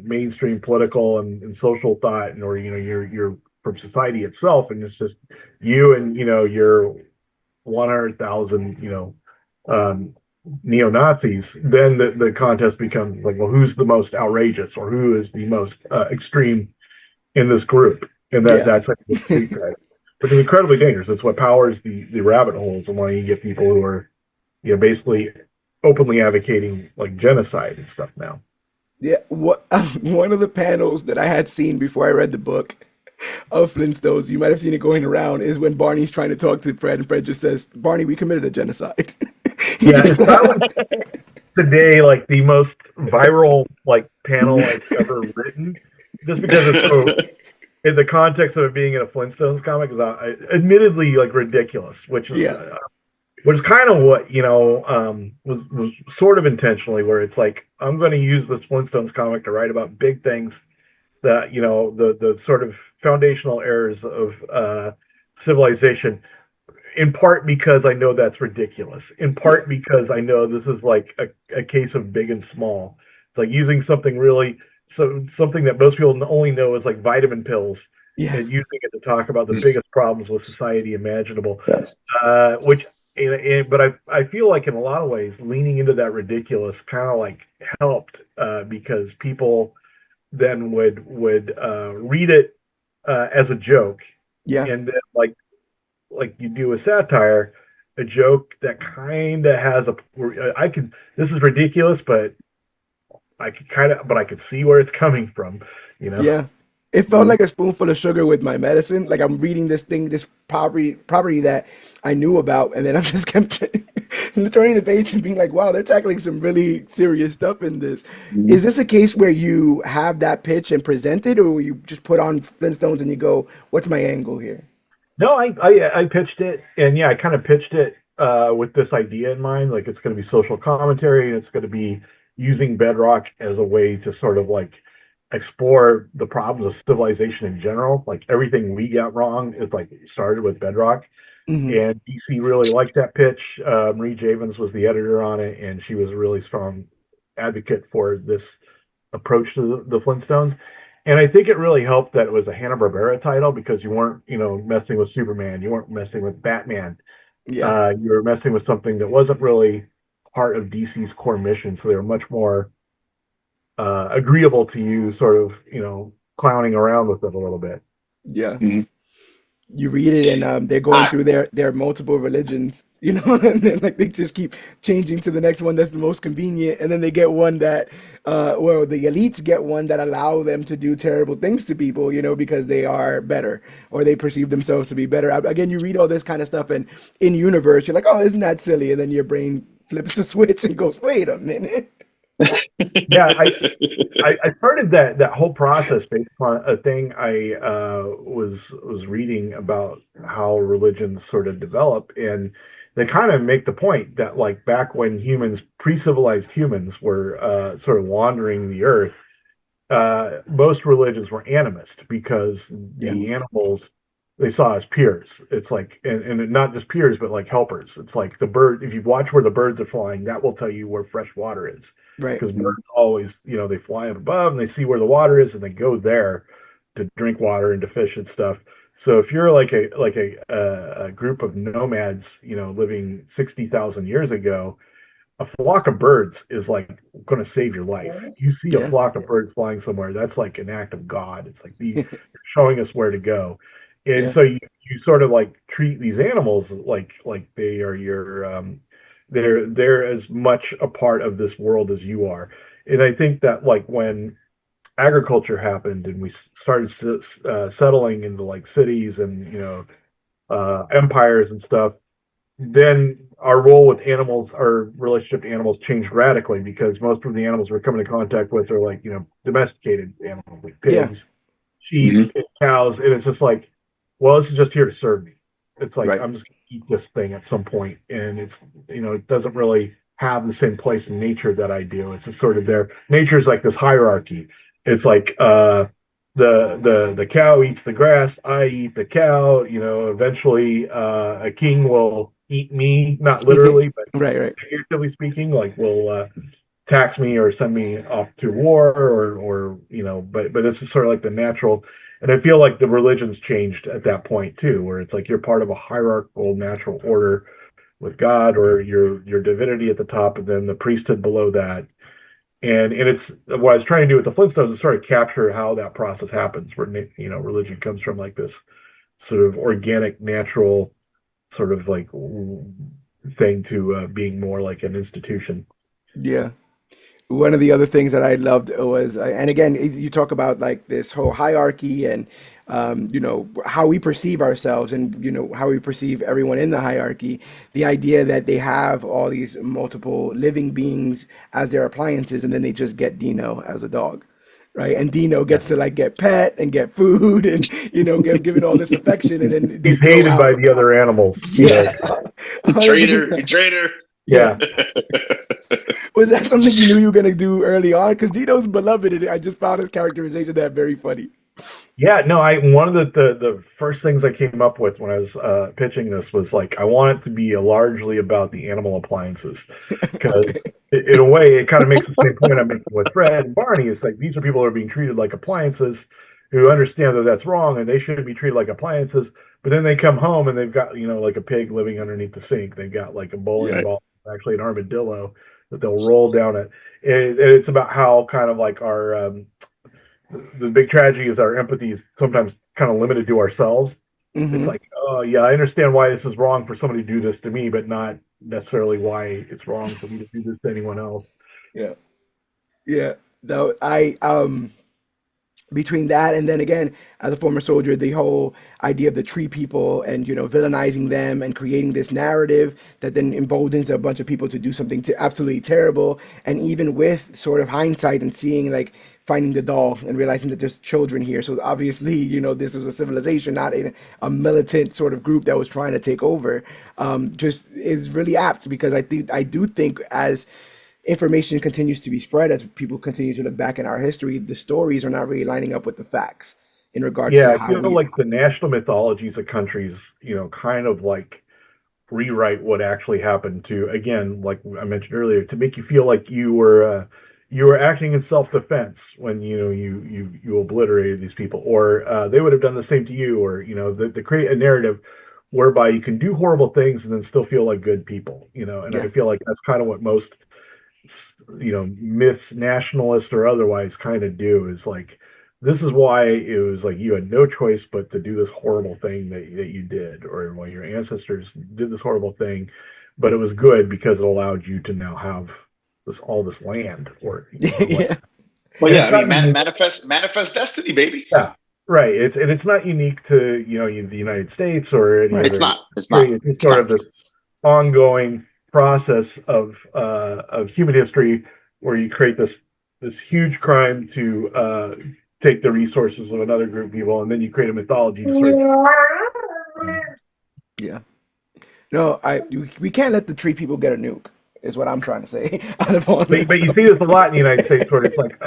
mainstream political and social thought, and or you're from society itself, and it's just you and your 100,000 um, neo Nazis. Then the contest becomes like, well, who's the most outrageous or who is the most extreme in this group, and Yeah. that's like the street cred, which is incredibly dangerous. It's what powers the rabbit holes, and why you get people who are basically openly advocating like genocide and stuff now. Yeah, what one of the panels that I had seen before I read the book of Flintstones, you might have seen it going around, is when Barney's trying to talk to Fred, and Fred just says, "Barney, we committed a genocide." He Yeah, just it's probably today like the most viral like panel I've ever written, just because it's so in the context of it being in a Flintstones comic is admittedly like ridiculous, yeah, which is kind of what was sort of intentionally, where it's like I'm going to use this Flintstones comic to write about big things that the sort of foundational errors of civilization, in part because I know that's ridiculous, in yeah, part because I know this is like a case of big and small. It's like using something really, something that most people only know is like vitamin pills, yeah, and using it to talk about the biggest problems with society imaginable. Yes. Which, but I feel like in a lot of ways, leaning into that ridiculous kind of like helped, because people then would read it as a joke, yeah, and then like you do a satire, a joke that kind of has I could this is ridiculous, but I could see where it's coming from, you know. yeah. It felt Mhm. like a spoonful of sugar with my medicine. Like I'm reading this thing, this property that I knew about, and then I'm just kept turning the page and being like, "Wow, they're tackling some really serious stuff in this." Is Mhm. this a case where you have that pitch and present it, or you just put on Flintstones and you go, "What's my angle here?" No, I pitched it, and yeah, I kind of pitched it with this idea in mind, like it's going to be social commentary, and it's going to be using Bedrock as a way to sort of like explore the problems of civilization in general. Like everything we got wrong is like started with Bedrock, Hmm. and DC really liked that pitch. Marie Javins was the editor on it, and she was a really strong advocate for this approach to the Flintstones. And I think it really helped that it was a Hanna-Barbera title, because you weren't, messing with Superman, you weren't messing with Batman. Yeah, You were messing with something that wasn't really part of DC's core mission, so they were much more agreeable to you, sort of, clowning around with it a little bit. yeah. Mhm. You read it, and they're going I through their multiple religions, and then like they just keep changing to the next one that's the most convenient, and then they get one that, well, the elites get one that allow them to do terrible things to people, because they are better or they perceive themselves to be better. Again, you read all this kind of stuff, and in universe, you're like, oh, isn't that silly? And then your brain flips the switch and goes, wait a minute. Yeah, I started that whole process based on a thing I was reading about how religions sort of develop, and they kind of make the point that like back when humans, pre-civilized humans, were sort of wandering the earth, most religions were animist, because Yeah, the animals they saw as peers. It's like, and not just peers, but like helpers. It's like the bird. If you watch where the birds are flying, that will tell you where fresh water is, right. because birds always, they fly up above and they see where the water is and they go there to drink water and to fish and stuff. So if you're like a group of nomads, living 60,000 years ago, a flock of birds is like going to save your life. You see a Yeah, flock of birds flying somewhere, that's like an act of God. It's like you're showing us where to go. And yeah, so you sort of like treat these animals like they are your they're as much a part of this world as you are. And I think that like when agriculture happened and we started settling into like cities and empires and stuff, then our role with animals, our relationship to animals changed radically because most of the animals we're coming in contact with are like, domesticated animals like Yeah. pigs, sheep, Hmm. and cows. And it's just like, well, this is just here to serve me. It's like, Right. I'm just going to eat this thing at some point. And it's, it doesn't really have the same place in nature that I do. It's just sort of there. Nature is like this hierarchy. It's like, the cow eats the grass, I eat the cow. Eventually, a king will eat me, not literally, but Right. Right. figuratively speaking, like will tax me or send me off to war, or but this is sort of like the natural. And I feel like the religions changed at that point too, where it's like you're part of a hierarchical natural order with God or your divinity at the top, and then the priesthood below that. And it's what I was trying to do with the Flintstones is sort of capture how that process happens, where religion comes from like this sort of organic, natural sort of like thing to being more like an institution. Yeah. One of the other things that I loved was, and again, you talk about like this whole hierarchy and, how we perceive ourselves and, how we perceive everyone in the hierarchy. The idea that they have all these multiple living beings as their appliances, and then they just get Dino as a dog, right? And Dino Yeah. gets to like get pet and get food and, get given all this affection, and then they He's throw hated by out. the other animals. Yeah, You traitor, you 100%. traitor. Yeah. Yeah. Was that something you knew you were gonna do early on? Because Dino's beloved, and I just found his characterization that very funny. Yeah, no, I one of the first things I came up with when I was pitching this was like I want it to be largely about the animal appliances because Okay. in a way it kind of makes the same point I'm making with Fred and Barney. It's like these are people who are being treated like appliances who understand that that's wrong and they shouldn't be treated like appliances. But then they come home and they've got like a pig living underneath the sink. They've got like a bowling Yeah. ball, actually an armadillo that they'll roll down it. And it's about how kind of like our the big tragedy is our empathy is sometimes kind of limited to ourselves. It's Mm-hmm. like, oh yeah, I understand why this is wrong for somebody to do this to me, but not necessarily why it's wrong for me to do this to anyone else. Yeah. Yeah. Though I between that and then again, as a former soldier, the whole idea of the tree people and villainizing them and creating this narrative that then emboldens a bunch of people to do something absolutely terrible. And even with sort of hindsight and seeing like finding the doll and realizing that there's children here, so obviously this was a civilization, not a militant sort of group that was trying to take over. Just is really apt because I do think as information continues to be spread, as people continue to look back in our history, the stories are not really lining up with the facts in regards Yeah, to I how feel we. like the national mythologies of countries, kind of like rewrite what actually happened to, again, like I mentioned earlier, to make you feel like you were acting in self-defense when you obliterated these people, or they would have done the same to you, or to create a narrative whereby you can do horrible things and then still feel like good people, and Yeah. I feel like that's kind of what most myths, nationalist or otherwise, kind of do is like this is why it was like you had no choice but to do this horrible thing that you did, or well, your ancestors did this horrible thing, but it was good because it allowed you to now have all this land, or what. Yeah. Well, And yeah, it's I not mean, unique. manifest destiny, baby. Yeah, right. It's not unique to the United States or any Right. It's other not. It's not. country. It's just It's sort not. of this ongoing process of human history where you create this huge crime to take the resources of another group of people, and then you create a mythology to sort of. Yeah. No, we can't let the tree people get a nuke, is what I'm trying to say out of all But this you stuff. see this a lot in the United States, where it's like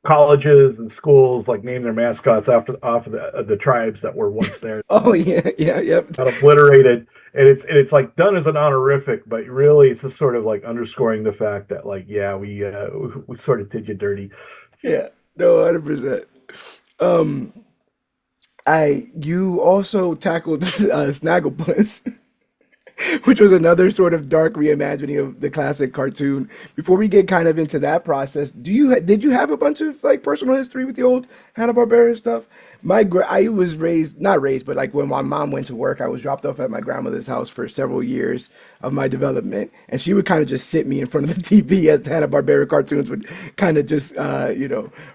colleges and schools like name their mascots after off of the tribes that were once there. Oh yeah, yeah, yep. Got obliterated, and it's like done as an honorific, but really it's just sort of like underscoring the fact that like yeah we sort of did you dirty. Yeah. No, 100%. Um, you also tackled Snagglepuss. which was another sort of dark reimagining of the classic cartoon. Before we get kind of into that process, did you have a bunch of like personal history with the old Hanna-Barbera stuff? I was raised, not raised, but like when my mom went to work, I was dropped off at my grandmother's house for several years of my development, and she would kind of just sit me in front of the TV as the Hanna-Barbera cartoons would kind of just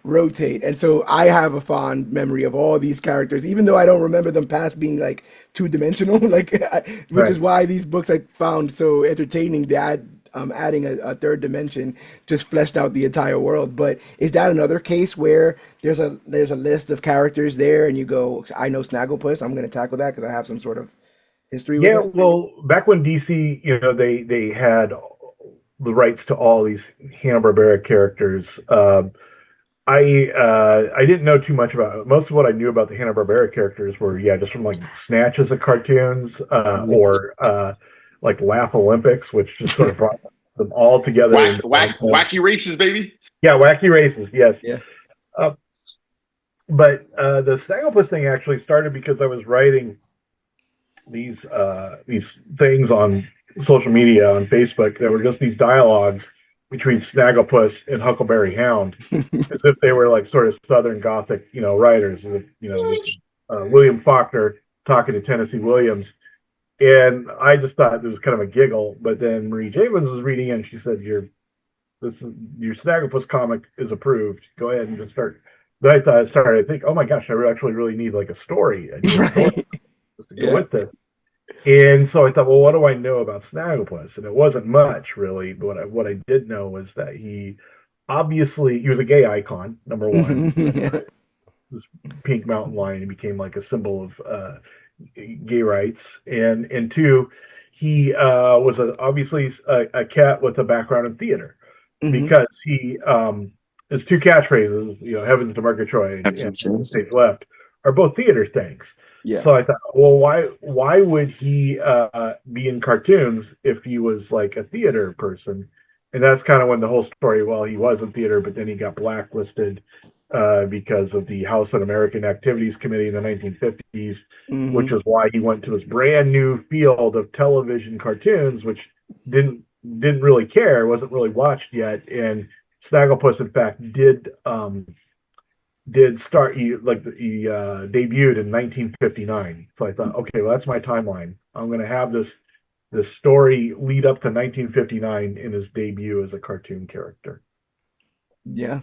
rotate. And so I have a fond memory of all these characters, even though I don't remember them past being like two-dimensional, which is Right. why these books I found so entertaining. That adding a third dimension just fleshed out the entire world. But is that another case where there's a list of characters there, and you go, I know Snagglepuss, I'm going to tackle that because I have some sort of history with Yeah, it? well, back when DC, they had the rights to all these Hanna-Barbera characters. I didn't know too much about it. Most of what I knew about the Hanna-Barbera characters were, yeah, just from like snatches of cartoons, or like Laugh Olympics, which just sort of brought them all together into one thing. Wacky races, baby. Yeah, Wacky Races, yes. Yeah. Uh, but the Snagglepuss thing actually started because I was writing these things on social media on Facebook that were just these dialogues between Snagglepuss and Huckleberry Hound, as if they were like sort of Southern Gothic, writers. This William Faulkner talking to Tennessee Williams, and I just thought it was kind of a giggle. But then Marie Javins was reading it, and she said, your Snagglepuss comic is approved. Go ahead and just start." Then I think, oh my gosh, I actually really need like a story. I need a story Right. just to go Yeah. with this. And so I thought, well, what do I know about Snagglepuss? And it wasn't much really, but what I did know was that he was a gay icon, number one. Yeah. This pink mountain lion, he became like a symbol of gay rights, and two, he was obviously a cat with a background in theater, Hmm. because his two catchphrases, "Heavens to Murgatroyd" and "Stage Left," are both theater things. Yeah. So I thought, well, why would he be in cartoons if he was like a theater person? And that's kind of when the whole story. Well, he was in theater, but then he got blacklisted because of the House Un-American Activities Committee in the 1950s, which Hmm. is why he went to this brand new field of television cartoons, which didn't really care, wasn't really watched yet. And Snagglepuss, in fact, did start. He debuted in 1959. So I thought, okay, well, that's my timeline. I'm going to have this story lead up to 1959 in his debut as a cartoon character. Yeah.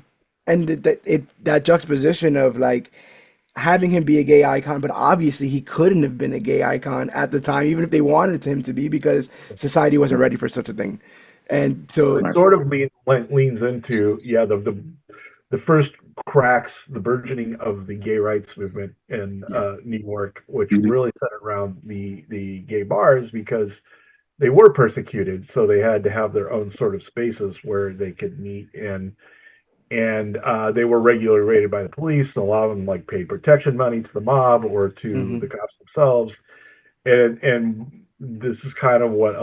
And that juxtaposition of like having him be a gay icon, but obviously he couldn't have been a gay icon at the time, even if they wanted him to be, because society wasn't ready for such a thing. And So so, it sort of leans into, yeah, the first cracks, the burgeoning of the gay rights movement in yeah. New York, which really centered around the gay bars, because they were persecuted, so they had to have their own sort of spaces where they could meet, and they were regularly raided by the police, and a lot of them like paid protection money to the mob or to Hmm. the cops themselves, and this is kind of what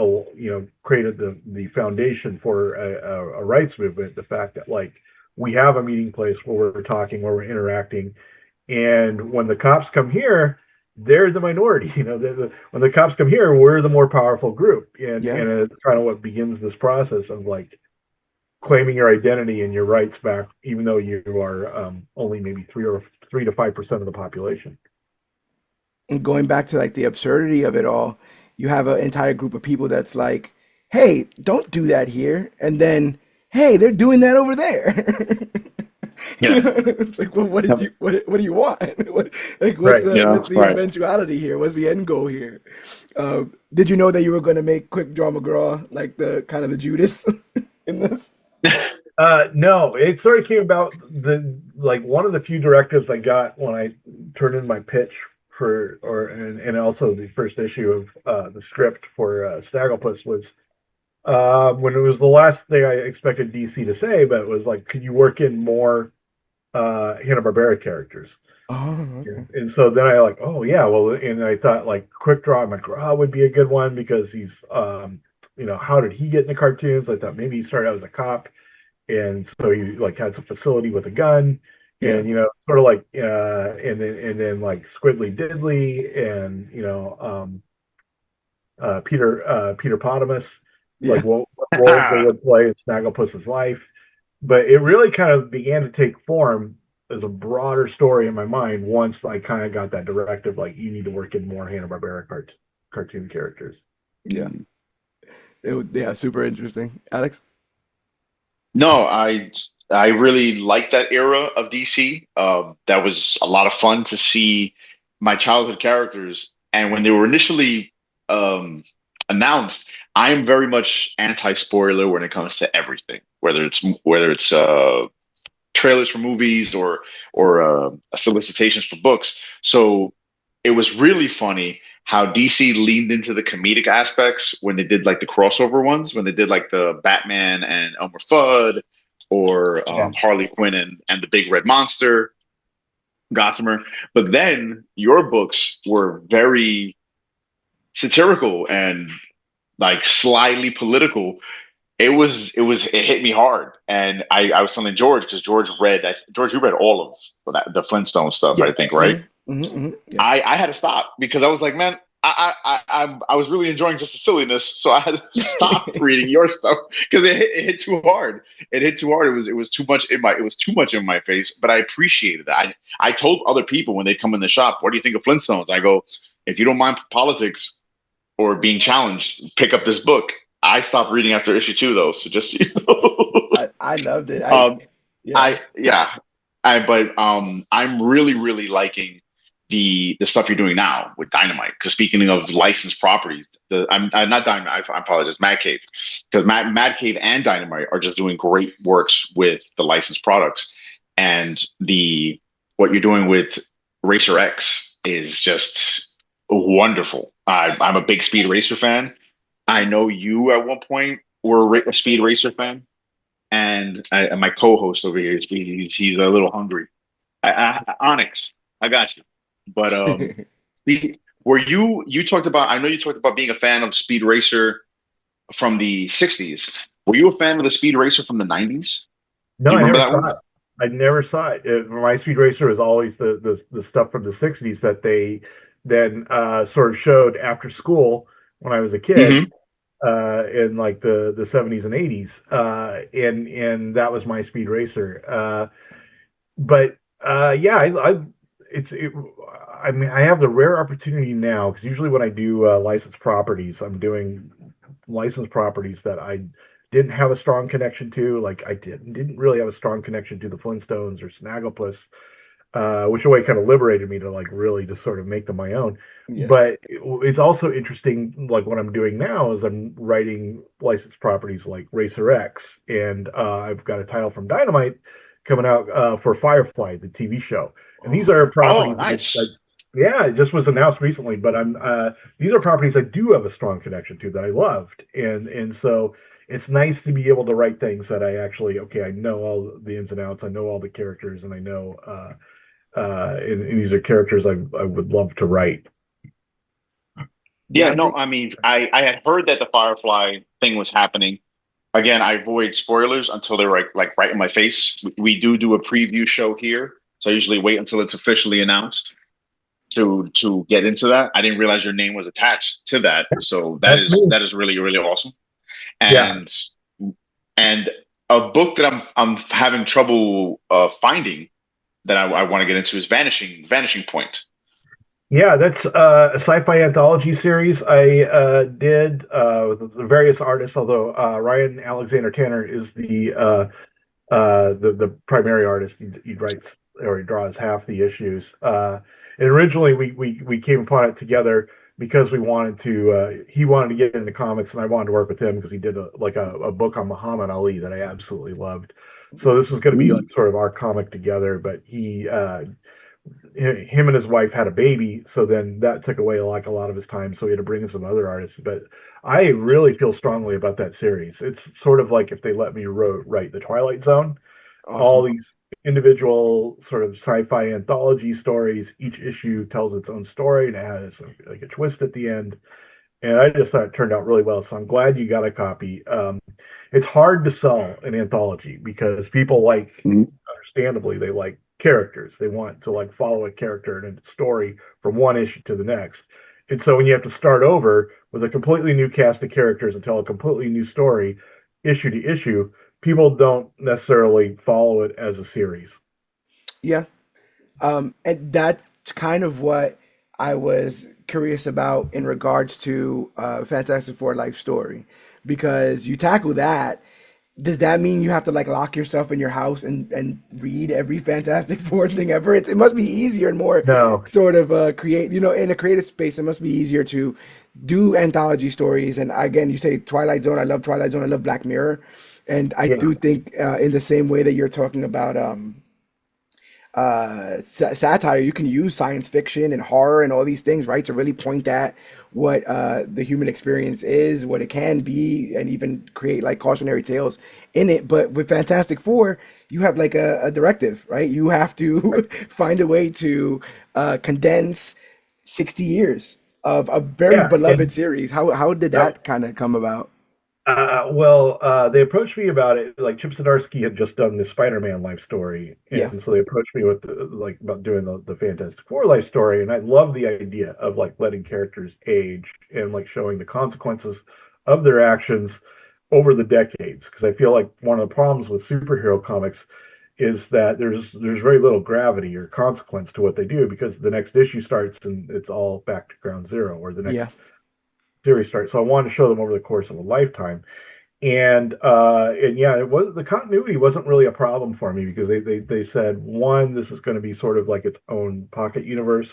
created the foundation for a rights movement. The fact that like we have a meeting place where we're talking, where we're interacting, and when the cops come here, they're the minority. When the cops come here, we're the more powerful group, Yeah. and it's kind of what begins this process of like claiming your identity and your rights back, even though you are only maybe 3 to 5% of the population. And going back to like the absurdity of it all, you have an entire group of people that's like, "Hey, don't do that here," and then, "Hey, they're doing that over there." Yeah. It's like, well, what do you want? Right. Yeah. What's the Right. eventuality here? What's the end goal here? Did you know that you were going to make Quick Draw McGraw like the kind of the Judas in this? No, it sort of came about one of the few directives I got when I turned in my pitch and also the first issue of the script for Snagglepuss was when it was the last thing I expected DC to say, but it was like, could you work in more Hanna-Barbera characters? Oh, And so then I like, oh yeah, well, and I thought like Quick Draw McGraw would be a good one because he's, how did he get into cartoons? I thought maybe he started out as a cop, and so he like has a facility with a gun, yeah. and sort of like, and then like Squiddly Diddly, and Peter Potamus, like Yeah. what roles they would play in Snagglepuss's life. But it really kind of began to take form as a broader story in my mind once I kind of got that directive, like you need to work in more Hanna-Barbera cartoon characters. Yeah. Yeah, super interesting. Alex? No, I really like that era of DC. That was a lot of fun to see my childhood characters, and when they were initially um, announced, I am very much anti-spoiler when it comes to everything, whether it's trailers for movies or solicitations for books. So it was really funny how DC leaned into the comedic aspects when they did like the crossover ones, when they did like the Batman and Elmer Fudd or Yeah. Harley Quinn and the Big Red Monster, Gossamer. But then your books were very satirical and like slyly political. It hit me hard, and I was telling George because George, you read all of the Flintstone stuff, Yeah. I think, right? Yeah. I had to stop because I was like, man, I was really enjoying just the silliness, so I had to stop reading your stuff because it hit too hard. It hit too hard. It was too much in my face, but I appreciated that. I told other people when they come in the shop, what do you think of Flintstones? I go, if you don't mind politics or being challenged, pick up this book. I stopped reading after issue two, though. So just you know. I loved it. um, Yeah. I yeah, I'm really really liking the stuff you're doing now with Dynamite. Because speaking of licensed properties, I'm not Dynamite. I apologize, Mad Cave, because Mad Cave and Dynamite are just doing great works with the licensed products, and the what you're doing with Racer X is just wonderful. I'm a big Speed Racer fan. I know you at one point were a Speed Racer fan, and my co-host over here, he's a little hungry. Onyx, I got you. But were you talked about? I know you talked about being a fan of Speed Racer from the '60s. Were you a fan of the Speed Racer from the '90s? No, Do you I remember never that saw one? it. I never saw it. My Speed Racer was always the stuff from the '60s that they then sort of showed after school when I was a kid Hmm. in like the '70s and '80s, and that was my Speed Racer. But yeah, it's it, I mean I have the rare opportunity now because usually when I do licensed properties, I'm doing licensed properties that I didn't have a strong connection to. Like I didn't really have a strong connection to the Flintstones or Snagglepuss, which in a way kind of liberated me to like really just sort of make them my own. Yeah. But it's also interesting, like what I'm doing now is I'm writing licensed properties like Racer X, and I've got a title from Dynamite coming out for Firefly, the TV show. And these Oh, are Oh, properties nice. yeah, it just was announced recently, but these are properties I do have a strong connection to that I loved, and so it's nice to be able to write things that I actually I know all the ins and outs, I know all the characters, and I know and these are characters I would love to write. yeah. Yeah, I'm no, think. I mean, I had heard that the Firefly thing was happening. Again, I avoid spoilers until they're like right in my face. We do a preview show here, so I usually wait until it's officially announced to get into that. I didn't realize your name was attached to that, so that That's is me. that is really really awesome. Yeah, And and a book that I'm having trouble finding that I want to get into is Vanishing Point. yeah, that's a sci-fi anthology series I did with the various artists. Although Ryan Alexander Tanner is the primary artist. He writes or he draws half the issues. And originally we came upon it together because we wanted to. He wanted to get into comics, and I wanted to work with him because he did a book on Muhammad Ali that I absolutely loved. So this was going to be like Mm. sort of our comic together. But him and his wife had a baby, so then that took away like a lot of his time. So he had to bring in some other artists. But I really feel strongly about that series. It's sort of like if they let me write the Twilight Zone, all Awesome. these individual sort of sci-fi anthology stories. Each issue tells its own story and it has like a twist at the end. And I just thought it turned out really well. So I'm glad you got a copy. It's hard to sell an anthology because people like, Mm. understandably, they like characters. They want to like follow a character and a story from one issue to the next. And so when you have to start over with a completely new cast of characters and tell a completely new story, issue to issue, people don't necessarily follow it as a series. Yeah. And that's kind of what I was curious about in regards to Fantastic Four Life Story, because you tackle that. Does that mean you have to like lock yourself in your house and read every Fantastic Four thing ever? It must be easier and more No, sort of create, in a creative space. It must be easier to do anthology stories. And again, you say Twilight Zone. I love Twilight Zone. I love Black Mirror, and I yeah, do think in the same way that you're talking about satire, you can use science fiction and horror and all these things, right, to really point at what the human experience is, what it can be, and even create like cautionary tales in it. But with Fantastic Four, you have like a directive, right? You have to find a way to condense 60 years of a very yeah, beloved and series. How did yep. that kind of come about? They approached me about it. Like Chip Zdarsky had just done the Spider-Man life story, Yeah. and so they approached me with like about doing the Fantastic Four life story. And I love the idea of like letting characters age and like showing the consequences of their actions over the decades. Because I feel like one of the problems with superhero comics is that there's very little gravity or consequence to what they do because the next issue starts and it's all back to ground zero, or the next Yeah. series starts. So I wanted to show them over the course of a lifetime, and yeah, it was the continuity wasn't really a problem for me because they said, one, this is going to be sort of like its own pocket universe.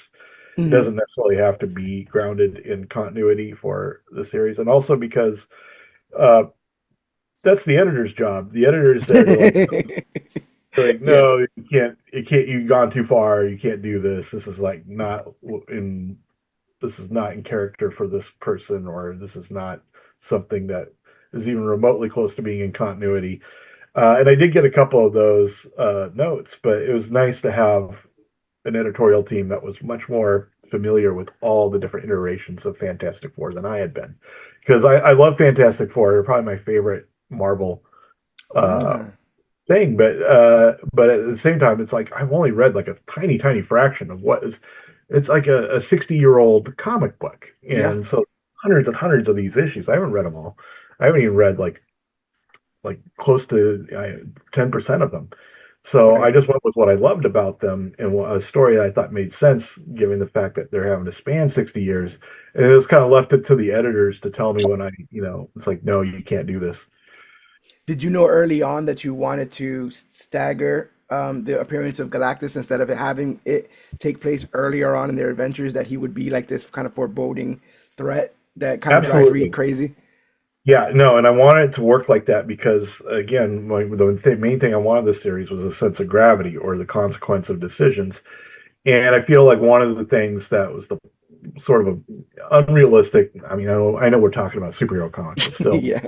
It Hmm. doesn't necessarily have to be grounded in continuity for the series, and also because uh, that's the editor's job. The editor's there to like, Yeah. no, you can't, you've gone too far. You can't do this. This is like not in this is not in character for this person, or this is not something that is even remotely close to being in continuity. And I did get a couple of those notes, but it was nice to have an editorial team that was much more familiar with all the different iterations of Fantastic Four than I had been. Because I love Fantastic Four. They're probably my favorite Marvel uh, Ah, thing, but at the same time, it's like I've only read like a tiny fraction of what is. It's like a 60-year-old comic book, yeah. and so hundreds and hundreds of these issues. I haven't read them all. I haven't even read like close to 10% of them. So I Right. just went with what I loved about them and a story that I thought made sense, given the fact that they're having to span 60 years. And it was kind of left it to the editors to tell me when it's like, no, you can't do this. Did you know early on that you wanted to stagger the appearance of Galactus instead of having it take place earlier on in their adventures, that he would be like this kind of foreboding threat that kind of drives Reed Absolutely. crazy? Yeah, no, and I wanted it to work like that because, again, the main thing I wanted this series was a sense of gravity or the consequence of decisions. And I feel like one of the things that was the sort of unrealistic. I mean, I know we're talking about superhero comics, but still, Yeah.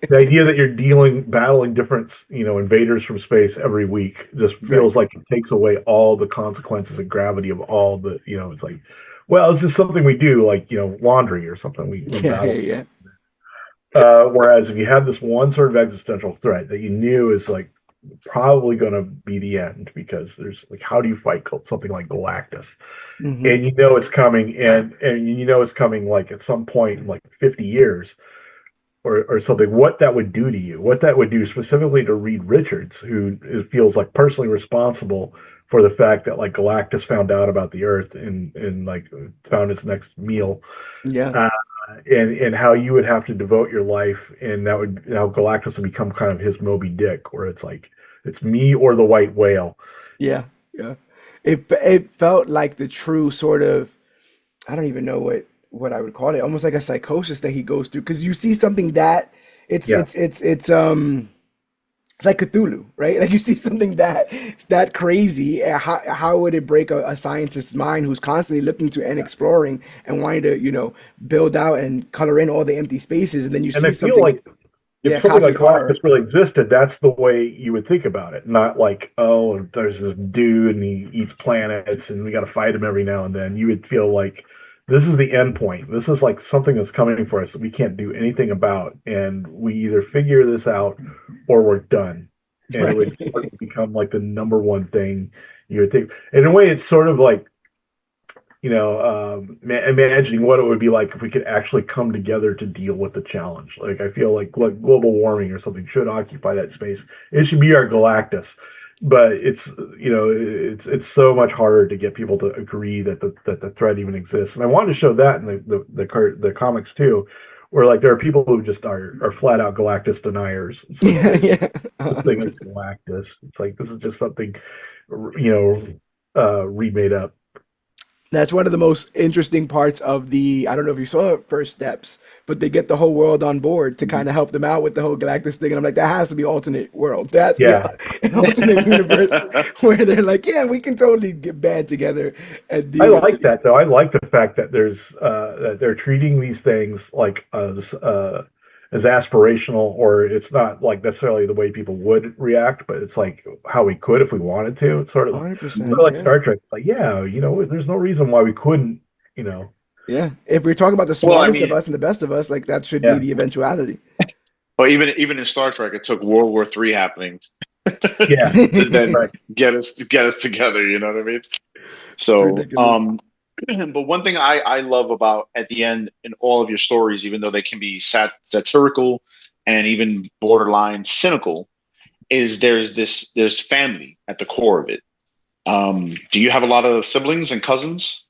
the idea that you're battling different, invaders from space every week just Right. feels like it takes away all the consequences and gravity of all the, it's like, well, it's just something we do, like, laundry or something. We Yeah, yeah, battle. yeah. Whereas if you had this one sort of existential threat that you knew is like probably going to be the end, because there's like, how do you fight something like Galactus? Hmm. And you know it's coming, and you know it's coming like at some point in like 50 years or something. What that would do to you, what that would do specifically to Reed Richards, who feels like personally responsible for the fact that like Galactus found out about the Earth and like found its next meal, Yeah. uh, and how you would have to devote your life, and that would how Galactus would become kind of his Moby Dick, where it's like it's me or the white whale. Yeah. Yeah. It felt like the true sort of, I don't even know what I would call it, almost like a psychosis that he goes through, because you see something that it's Yeah, it's it's it's um it's like Cthulhu, right? Like you see something that crazy. How would it break a scientist's mind who's constantly looking to and yeah. exploring and wanting to, build out and color in all the empty spaces, and then you And see I feel something, like if yeah, something like cosmic Galactus horror. really existed, that's the way you would think about it. Not like, oh, there's this dude and he eats planets and we got to fight him every now and then. You would feel like this is the end point. This is like something that's coming for us that we can't do anything about. And we either figure this out or we're done. And it would Right. become like the number one thing you would think. In a way, it's sort of like imagining what it would be like if we could actually come together to deal with the challenge. Like I feel like global warming or something should occupy that space. It should be our Galactus, but it's so much harder to get people to agree that the threat even exists. And I wanted to show that in the comics too, where like there are people who just are flat out Galactus deniers. It's like, Yeah. this thing is Galactus. It's like this is just something, remade up. That's one of the most interesting parts of I don't know if you saw First Steps, but they get the whole world on board to kind of help them out with the whole Galactus thing. And I'm like, that has to be alternate world. That has to be Yeah, an alternate universe where they're like, yeah, we can totally get band together and I deal with like this. that though. I like the fact that that they're treating these things like as aspirational, or it's not like necessarily the way people would react, but it's like how we could if we wanted to. It's sort 100%. of like Yeah. Star Trek. Like, yeah, there's no reason why we couldn't. Yeah. If we're talking about the Well, I smartest of mean, us and the best of us, like that should be Yeah, the eventuality. well, even in Star Trek, it took World War III happening yeah, to then right. get us together. You know what I mean? It's So, ridiculous. but one thing I love about at the end in all of your stories, even though they can be satirical and even borderline cynical, is there's family at the core of it. Do you have a lot of siblings and cousins?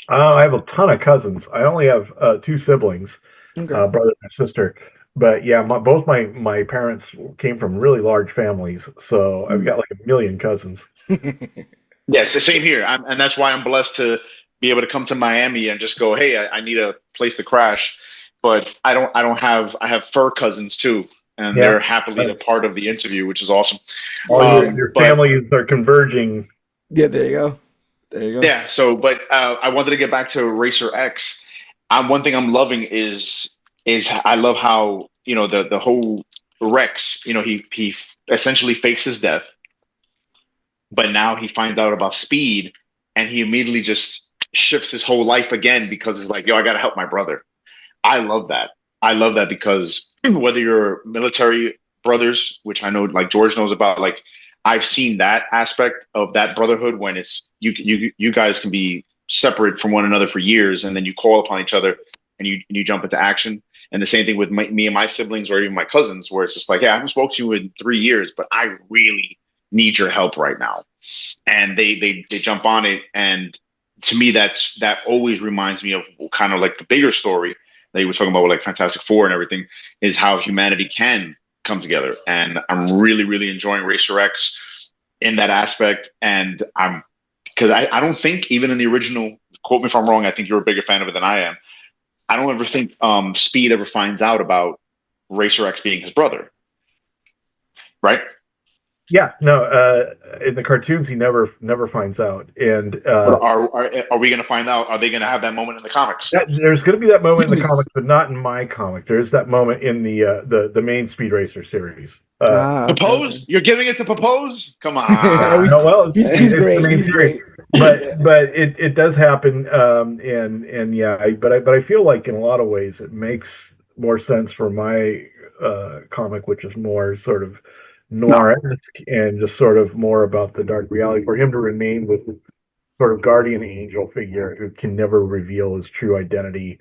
I have a ton of cousins. I only have two siblings, Okay. brother and sister. But yeah, both my parents came from really large families, so I've got like a million cousins. Yes, the same here, and that's why I'm blessed to be able to come to Miami and just go, hey, I need a place to crash. But I don't have I have fur cousins too, and Yeah, they're happily a part of the interview, which is awesome. all That's great. your But families are converging. Yeah, there you go. There you go. yeah, but I wanted to get back to Racer X. One thing I'm loving is I love how the whole Rex, he essentially fakes his death, but now he finds out about speed, and he immediately just shifts his whole life again because it's like, yo, I got to help my brother. I love that. I love that because whether you're military brothers, which I know like George knows about, like I've seen that aspect of that brotherhood when it's you guys can be separate from one another for years, and then you call upon each other and you jump into action. And the same thing with me and my siblings or even my cousins, where it's just like, yeah, I haven't spoken to you in 3 years, but I really need your help right now. And they jump on it. And to me, that always reminds me of kind of like the bigger story that you were talking about with like Fantastic Four and everything, is how humanity can come together. And I'm really, really enjoying Racer X in that aspect. And because I don't think even in the original, quote me if I'm wrong, I think you're a bigger fan of it than I am. I don't ever think Speed ever finds out about Racer X being his brother, right? Yeah, no, in the cartoons he never finds out, and But are we going to find out? Are they going to have that moment in the comics? there's going to be that moment in the comics, but not in my comic. There's that moment in the main Speed Racer series. Okay, okay. Propose? You're giving it to propose? Come Oh, on. No, well, he's it's the great. main He's series, great. but it does happen, and yeah, but I feel like in a lot of ways it makes more sense for my comic, which is more sort of No. noir-esque and just sort of more about the dark reality, for him to remain with sort of guardian angel figure who can never reveal his true identity,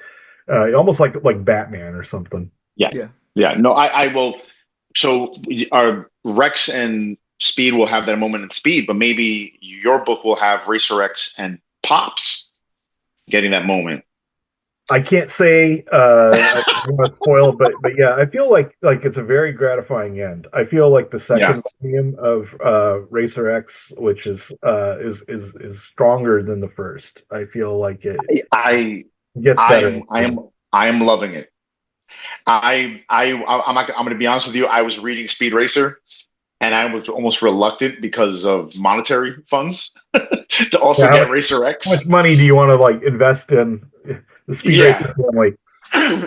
almost like Batman or something. Yeah. Yeah. Yeah. No, I will. So our Rex and Speed will have that moment in Speed, but maybe your book will have Racer X and Pops getting that moment. I can't say I don't want to spoil, but yeah, I feel like it's a very gratifying end. I feel like the Yeah. second volume of Racer X, which is stronger than the first. I feel like it I gets I better. am I am I am loving it. I'm going to be honest with you. I was reading Speed Racer, and I was almost reluctant because of monetary funds to also Yeah, get Racer how much X. money do you want to like invest in the Speed Yeah. Racer family?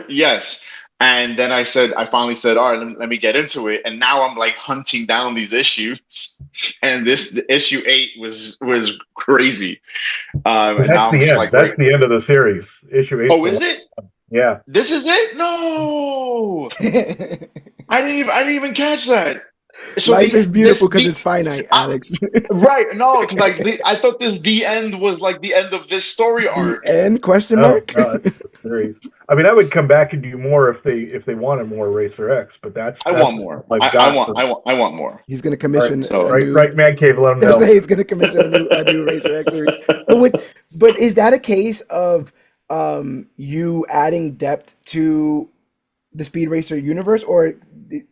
Yes. And then I finally said, all right, let me get into it. And now I'm like hunting down these issues. And the issue 8 was crazy. But And that's now I'm the just end. like, That's wait, the end of the series. Issue 8's oh, the is last. it? Yeah. This is it? No. I didn't even catch that. So Life is beautiful because the it's finite, I, Alex. right, no, because like I thought the end was like the end of this story The arc. end? Question Oh mark? no, that's the series. I mean, I would come back and do more if they wanted more Racer X, but I that's want more. all I've got. So, I want more. He's gonna all right, commission all a So right, new. right, Man Cave, let them I know. say he's gonna commission a new Racer X series. But is that a case of you adding depth to the Speed Racer universe, or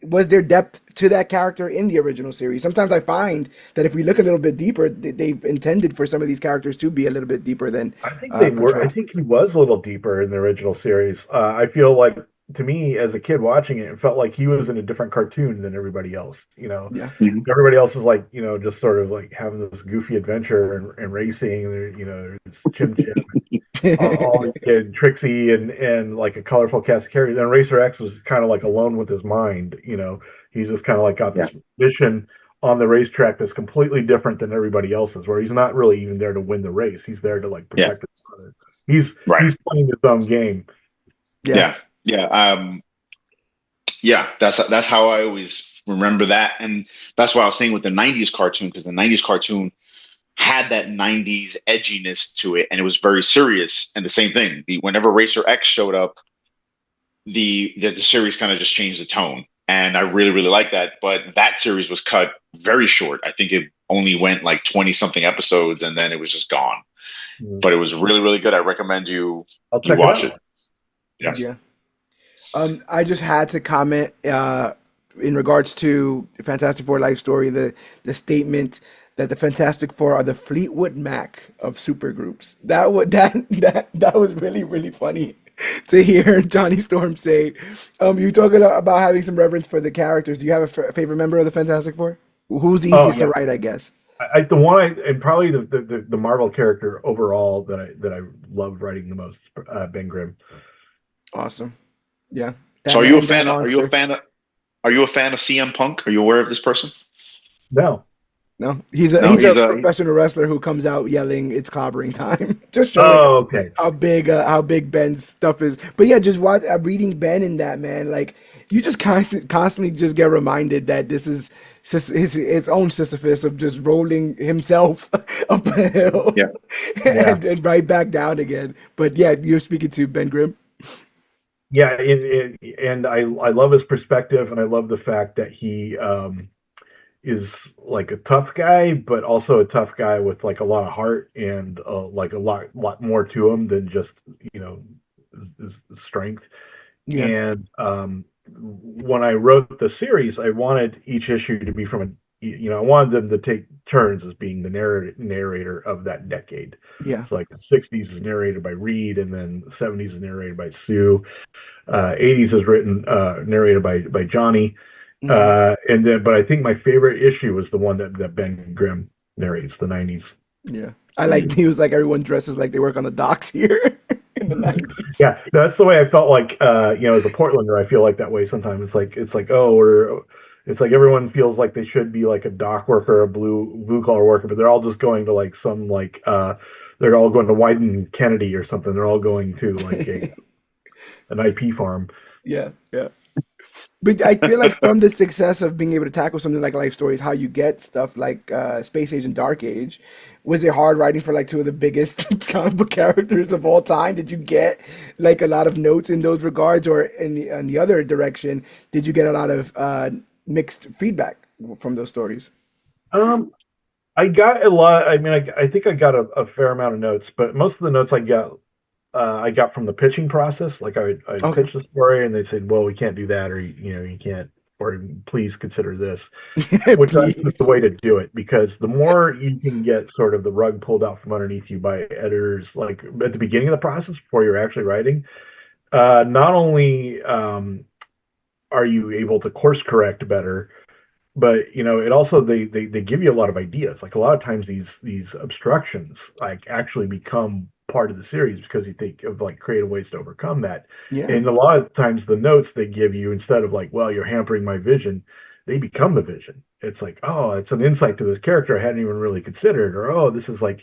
was there depth to that character in the original series? Sometimes I find that if we look a little bit deeper, they've intended for some of these characters to be a little bit deeper than I think they were. I portrayed. think he was a little deeper in the original series. I feel like, to me, as a kid watching it, it felt like he was in a different cartoon than everybody else. Yeah, mhm. Everybody else is like, just sort of like having this goofy adventure and racing. And it's Chim Chim, all and Trixie, and like a colorful cast of characters. And Racer X was kind of like alone with his mind. He's just kind of like got this Yeah, mission on the racetrack that's completely different than everybody else's, where he's not really even there to win the race. He's there to like yeah, protect his brother. He's right. playing his own game. yeah, Yeah, yeah, yeah. That's how I always remember that, and that's why I was saying with the '90s cartoon, because the '90s cartoon had that '90s edginess to it, and it was very serious. And the same thing, whenever Racer X showed up, the series kind of just changed the tone, and I really really like that. But that series was cut very short. I think it only went like 20 something episodes, and then it was just gone. Mm. But it was really really good. I recommend I'll you check it watch it. out. Yeah. yeah. I just had to comment in regards to the Fantastic Four life story, the statement that the Fantastic Four are the Fleetwood Mac of supergroups. That was really really funny to hear Johnny Storm say. You talking about having some reverence for the characters. Do you have a favorite member of the Fantastic Four? Who's the Oh easiest to yeah, write, I guess? the one and probably the Marvel character overall that I loved writing the most, Ben Grimm. Awesome. Yeah. So That are you a man, that fan? monster. Are you a fan of CM Punk? Are you aware of this person? No. No, he's a No, he's a he's a professional wrestler who comes out yelling "It's clobbering time," just showing Oh, okay. how big Ben's stuff is. But yeah, just watch reading Ben in that, man. Like you just constantly just get reminded that this is his own Sisyphus of just rolling himself up a hill yeah. Yeah. and right back down again. But yeah, you're speaking to Ben Grimm. Yeah, and I love his perspective, and I love the fact that he is like a tough guy, but also a tough guy with like a lot of heart and like a lot more to him than just you know his strength. Yeah, And when I wrote the series, I wanted each issue to be from I wanted them to take turns as being the narrator of that decade. yeah. So like the '60s is narrated by Reed, and then the '70s is narrated by Sue. '80s is written narrated by Johnny. Hmm. But I think my favorite issue was the one that Ben Grimm narrates, the '90s. Yeah. I like he was like everyone dresses like they work on the docks here in the 90s. Yeah, that's the way I felt like as a Portlander. I feel like that way sometimes. It's like it's like everyone feels like they should be like a dock worker, a blue collar worker, but they're all just going to like some they're all going to Wyden Kennedy or something. They're all going to like an IP farm. Yeah, yeah. But I feel like from the success of being able to tackle something like life stories, how you get stuff like Space Age and Dark Age, was it hard writing for like two of the biggest comic book characters of all time? Did you get like a lot of notes in those regards, or in the other direction, did you get a lot of mixed feedback from those stories? Um, I got a lot. I mean, I think I got a fair amount of notes, but most of the notes I got from the pitching process. Like I'd Okay. pitch the story, and they said, "Well, we can't do that," or you can't, or please consider this. Which I think is the Please. way to do it, because the more you can get sort of the rug pulled out from underneath you by editors, like at the beginning of the process before you're actually writing, not only are you able to course correct better, but it also they give you a lot of ideas. Like a lot of times these obstructions like actually become part of the series because you think of like creative ways to overcome that. Yeah. And a lot of times the notes they give you, instead of like, well, you're hampering my vision, they become the vision. It's like, oh, it's an insight to this character I hadn't even really considered, or oh, this is like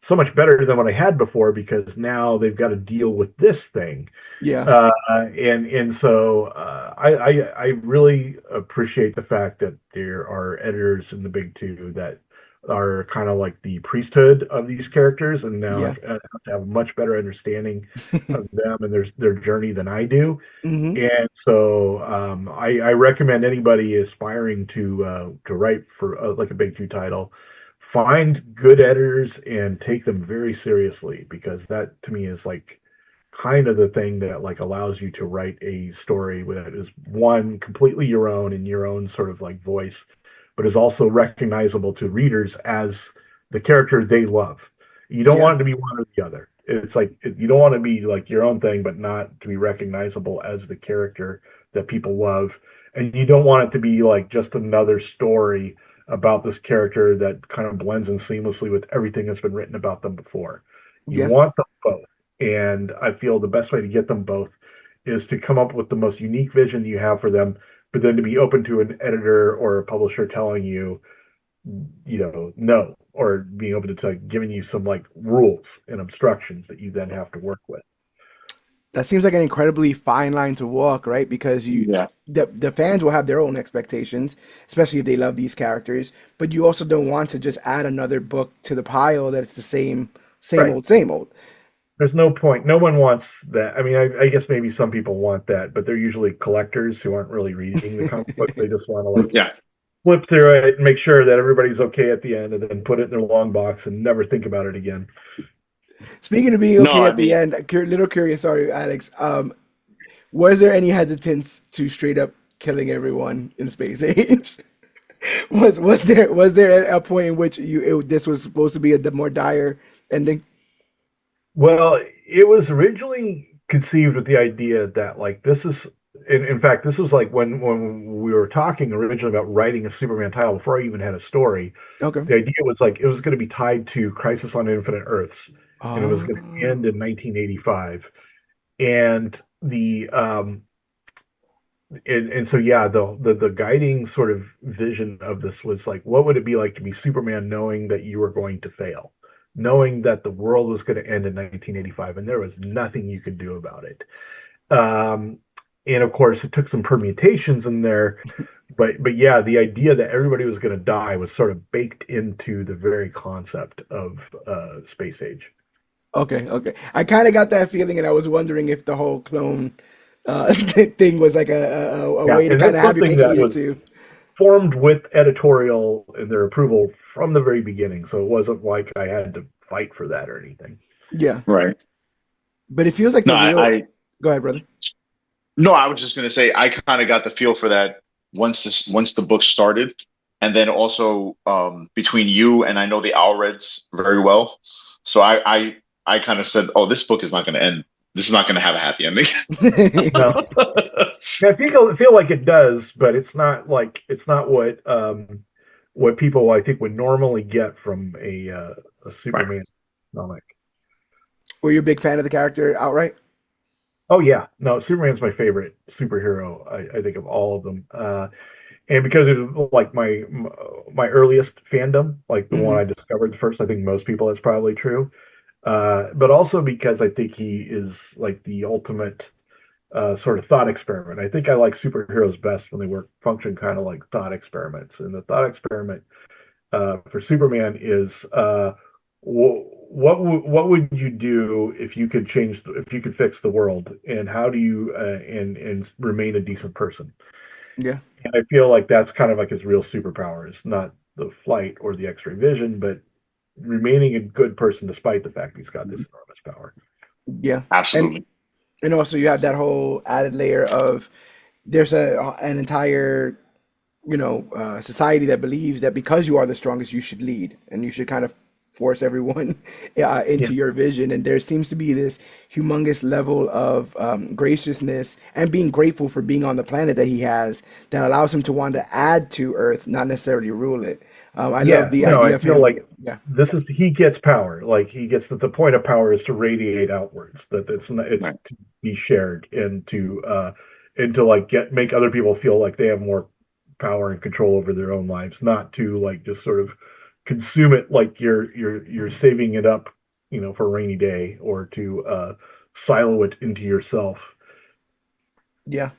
so much better than what I had before because now they've got to deal with this thing. Yeah. And so I really appreciate the fact that there are editors in the big two that are kind of like the priesthood of these characters, and now Yeah. I have to have a much better understanding of them and their journey than I do. Hmm. And so I recommend anybody aspiring to write for like a big two title, find good editors and take them very seriously because that to me is like kind of the thing that like allows you to write a story that is one completely your own in your own sort of like voice, but is also recognizable to readers as the character they love. You don't Yeah. want it to be one or the other. It's like you don't want to be like your own thing, but not to be recognizable as the character that people love. And you don't want it to be like just another story about this character that kind of blends in seamlessly with everything that's been written about them before. You Yeah. want them both. And I feel the best way to get them both is to come up with the most unique vision you have for them, but then to be open to an editor or a publisher telling you, no, or being open to like, giving you some like rules and instructions that you then have to work with. That seems like an incredibly fine line to walk, right? Because Yeah. the fans will have their own expectations, especially if they love these characters, but you also don't want to just add another book to the pile that it's the same Right. old, same old. There's no point. No one wants that. I mean, I guess maybe some people want that, but they're usually collectors who aren't really reading the comic book. They just want to like Yeah. flip through it and make sure that everybody's okay at the end and then put it in their long box and never think about it again. Speaking of being No, okay I at the mean, end, little curious, sorry, Alex. Was there any hesitance to straight up killing everyone in Space Age? Was there a point in which this was supposed to be the more dire ending? Well, it was originally conceived with the idea that like this is in fact this was like when we were talking originally about writing a Superman title before I even had a story. Okay. The idea was like it was going to be tied to Crisis on Infinite Earths, and it was going to end Oh, in 1985. And the and so yeah, the guiding sort of vision of this was like, what would it be like to be Superman knowing that you were going to fail, knowing that the world was going to end in 1985 and there was nothing you could do about it. Um, and of course, it took some permutations in there, but yeah, the idea that everybody was going to die was sort of baked into the very concept of Space Age. okay, okay. I kind of got that feeling, and I was wondering if the whole clone thing was like a Yeah, way to and kind that's of have your something cake and that eat it was too. formed with editorial and their approval from the very beginning. So it wasn't like I had to fight for that or anything. Yeah, right. but it feels like No, the real. I Go ahead, brother. no, I was just gonna say I kind of got the feel for that once the book started, and then also between you and I know the Alreds very well, so I kind of said, oh, this book is not going to end. This is not going to have a happy ending. No, I feel like it does, but it's not what people I think would normally get from a Right. Superman comic. Were you a big fan of the character outright? Oh yeah, no, Superman's my favorite superhero. I think of all of them, and because it was like my earliest fandom, like the one Hmm. I discovered first. I think most people that's probably true. But also because I think he is like the ultimate sort of thought experiment. I think I like superheroes best when they work function kind of like thought experiments. And the thought experiment for Superman is what would you do if you could if you could fix the world, and how do you and remain a decent person? Yeah, And I feel like that's kind of like his real superpower is not the flight or the X-ray vision, but remaining a good person despite the fact he's got this enormous power. yeah, and Absolutely. and also you have that whole added layer of there's an entire society that believes that because you are the strongest, you should lead and you should kind of force everyone Yeah, into your vision. And there seems to be this humongous level of graciousness and being grateful for being on the planet that he has that allows him to want to add to Earth, not necessarily rule it. I love yeah. the No, idea I of feel him. like Yeah, this is he gets power. Like he gets that the point of power is to radiate outwards. That it's Right. to be shared and to like make other people feel like they have more power and control over their own lives, not to like just sort of consume it like you're saving it up, for a rainy day, or to silo it into yourself. Yeah.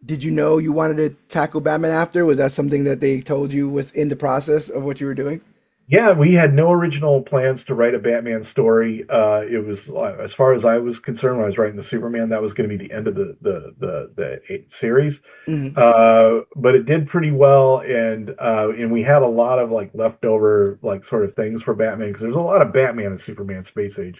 Did you know you wanted to tackle Batman after? Was that something that they told you was in the process of what you were doing? Yeah, we had no original plans to write a Batman story. It was, as far as I was concerned, when I was writing the Superman, that was going to be the end of the series. Hmm. But it did pretty well, and we had a lot of like leftover like sort of things for Batman, because there's a lot of Batman and Superman Space Age.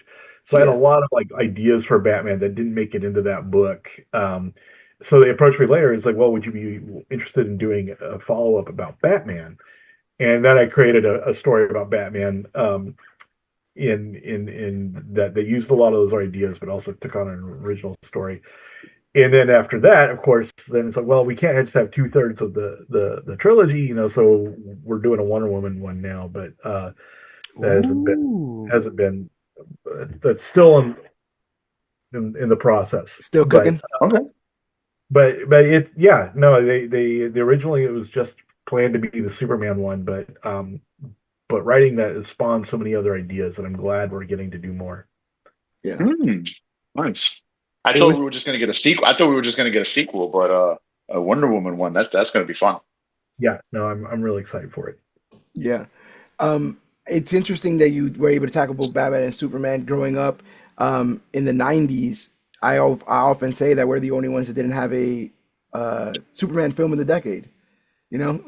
So I had a Yeah. lot of like ideas for Batman that didn't make it into that book. So they approached me later. It's like, well, would you be interested in doing a follow up about Batman? And then I created a story about Batman, in that they used a lot of those ideas, but also took on an original story. And then after that, of course, then it's like, well, we can't just have 2/3 of the trilogy, so we're doing a Wonder Woman one now, but that Ooh. hasn't been that's still in the process. Still But cooking? Okay. but it yeah no they originally, it was just planned to be the Superman one, but writing that has spawned so many other ideas, and I'm glad we're getting to do more. Yeah. Hmm. Nice. I It thought was, we were just gonna get a sequel. I thought we were just gonna get a sequel, but a Wonder Woman one. That's gonna be fun. Yeah, no, I'm really excited for it. yeah. It's interesting that you were able to tackle both Batman and Superman growing up. In the 90s, I often say that we're the only ones that didn't have a Superman film in the decade.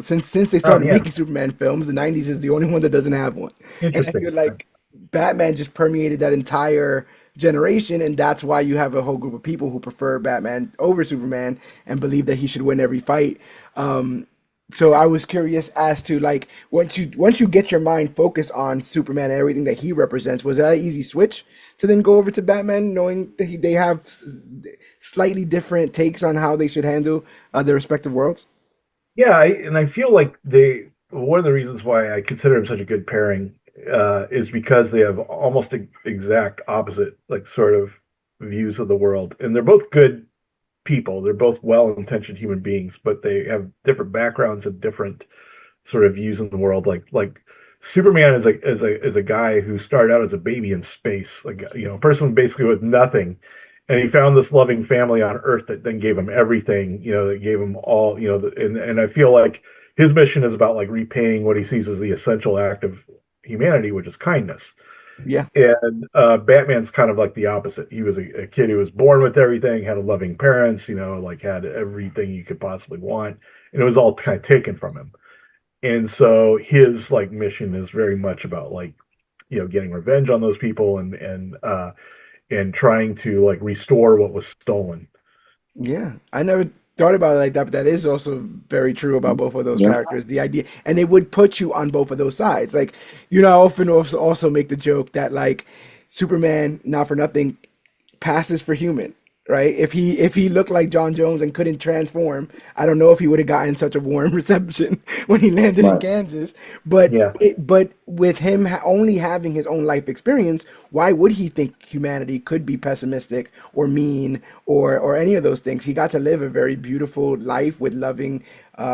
Since they Oh started yeah, making Superman films, the 90s is the only one that doesn't have one. And I interesting. feel like Batman just permeated that entire generation, and that's why you have a whole group of people who prefer Batman over Superman and believe that he should win every fight. Um, so I was curious as to like once you get your mind focused on Superman and everything that he represents, was that an easy switch to then go over to Batman, knowing that they have slightly different takes on how they should handle their respective worlds? Yeah, and I feel like one of the reasons why I consider them such a good pairing is because they have almost exact opposite like sort of views of the world, and they're both good people. They're both well-intentioned human beings, but they have different backgrounds and different sort of views in the world. Like Superman is a guy who started out as a baby in space, like a person basically with nothing, and he found this loving family on Earth that then gave him everything. That gave him all. And I feel like his mission is about like repaying what he sees as the essential act of humanity, which is kindness. Yeah, And Batman's kind of like the opposite. He was a kid who was born with everything, had a loving parents, like had everything you could possibly want, and it was all kind of taken from him. And so his like mission is very much about like getting revenge on those people, and trying to like restore what was stolen. yeah. I never thought about it like that, but that is also very true about both of those Yeah. characters. The idea, and they would put you on both of those sides. Like, I often also make the joke that like Superman, not for nothing, passes for human, right? If he looked like John Jones and couldn't transform, I don't know if he would have gotten such a warm reception when he landed in Right. Kansas. But Yeah, with him only having his own life experience, why would he think humanity could be pessimistic or mean or any of those things? He got to live a very beautiful life with loving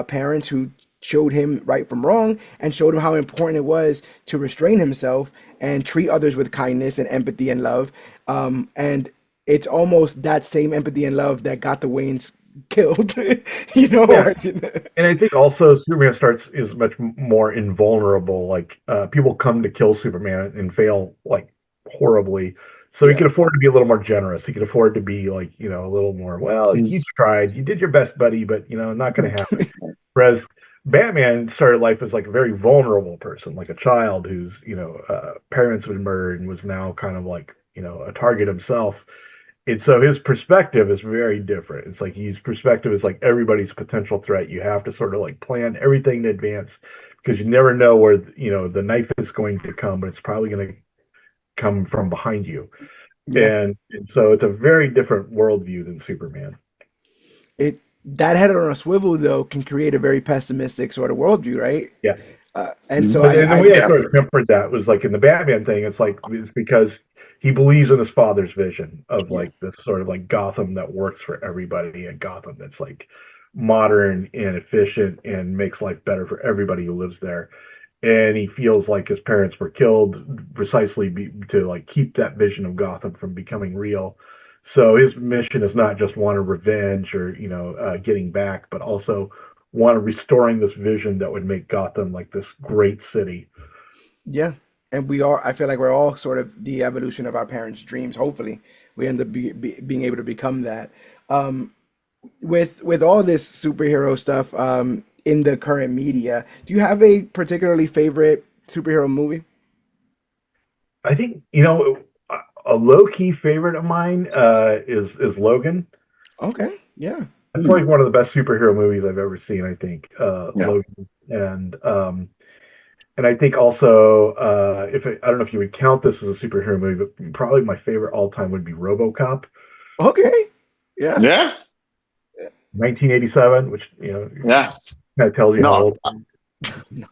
parents who showed him right from wrong and showed him how important it was to restrain himself and treat others with kindness and empathy and love. And it's almost that same empathy and love that got the Waynes killed, yeah. or And I think also Superman starts is much more invulnerable. Like people come to kill Superman and fail like horribly, so he yeah, can afford to be a little more generous. He can afford to be like a little more. Well, you tried, you did your best, buddy, but not going to happen. Whereas Batman started life as like a very vulnerable person, like a child whose parents have been murdered and was now kind of like a target himself. And so his perspective is very different. It's like his perspective is like everybody's potential threat. You have to sort of like plan everything in advance, because you never know where the knife is going to come, but it's probably going to come from behind you. yeah. And so it's a very different worldview than Superman. It that head on a swivel though can create a very pessimistic sort of worldview, right? Yeah. And so But I, and the I way I sort of tempered that was like in the Batman thing, it's because he believes in his father's vision of yeah, like this sort of like Gotham that works for everybody, and Gotham that's like modern and efficient and makes life better for everybody who lives there. and he feels like his parents were killed precisely to like keep that vision of Gotham from becoming real. So his mission is not just one of revenge or getting back, but also one of restoring this vision that would make Gotham like this great city. Yeah. And I feel like we're all sort of the evolution of our parents' dreams. Hopefully, we end up being able to become that. Um, with all this superhero stuff in the current media, do you have a particularly favorite superhero movie? I think a low key favorite of mine is Logan. Okay, yeah. That's like one of the best superhero movies I've ever seen. I think Yeah. Logan, and I think also I don't know if you would count this as a superhero movie, but probably my favorite all time would be RoboCop, Okay, yeah. Yeah. 1987, which Yeah. kind of tells you how No, old.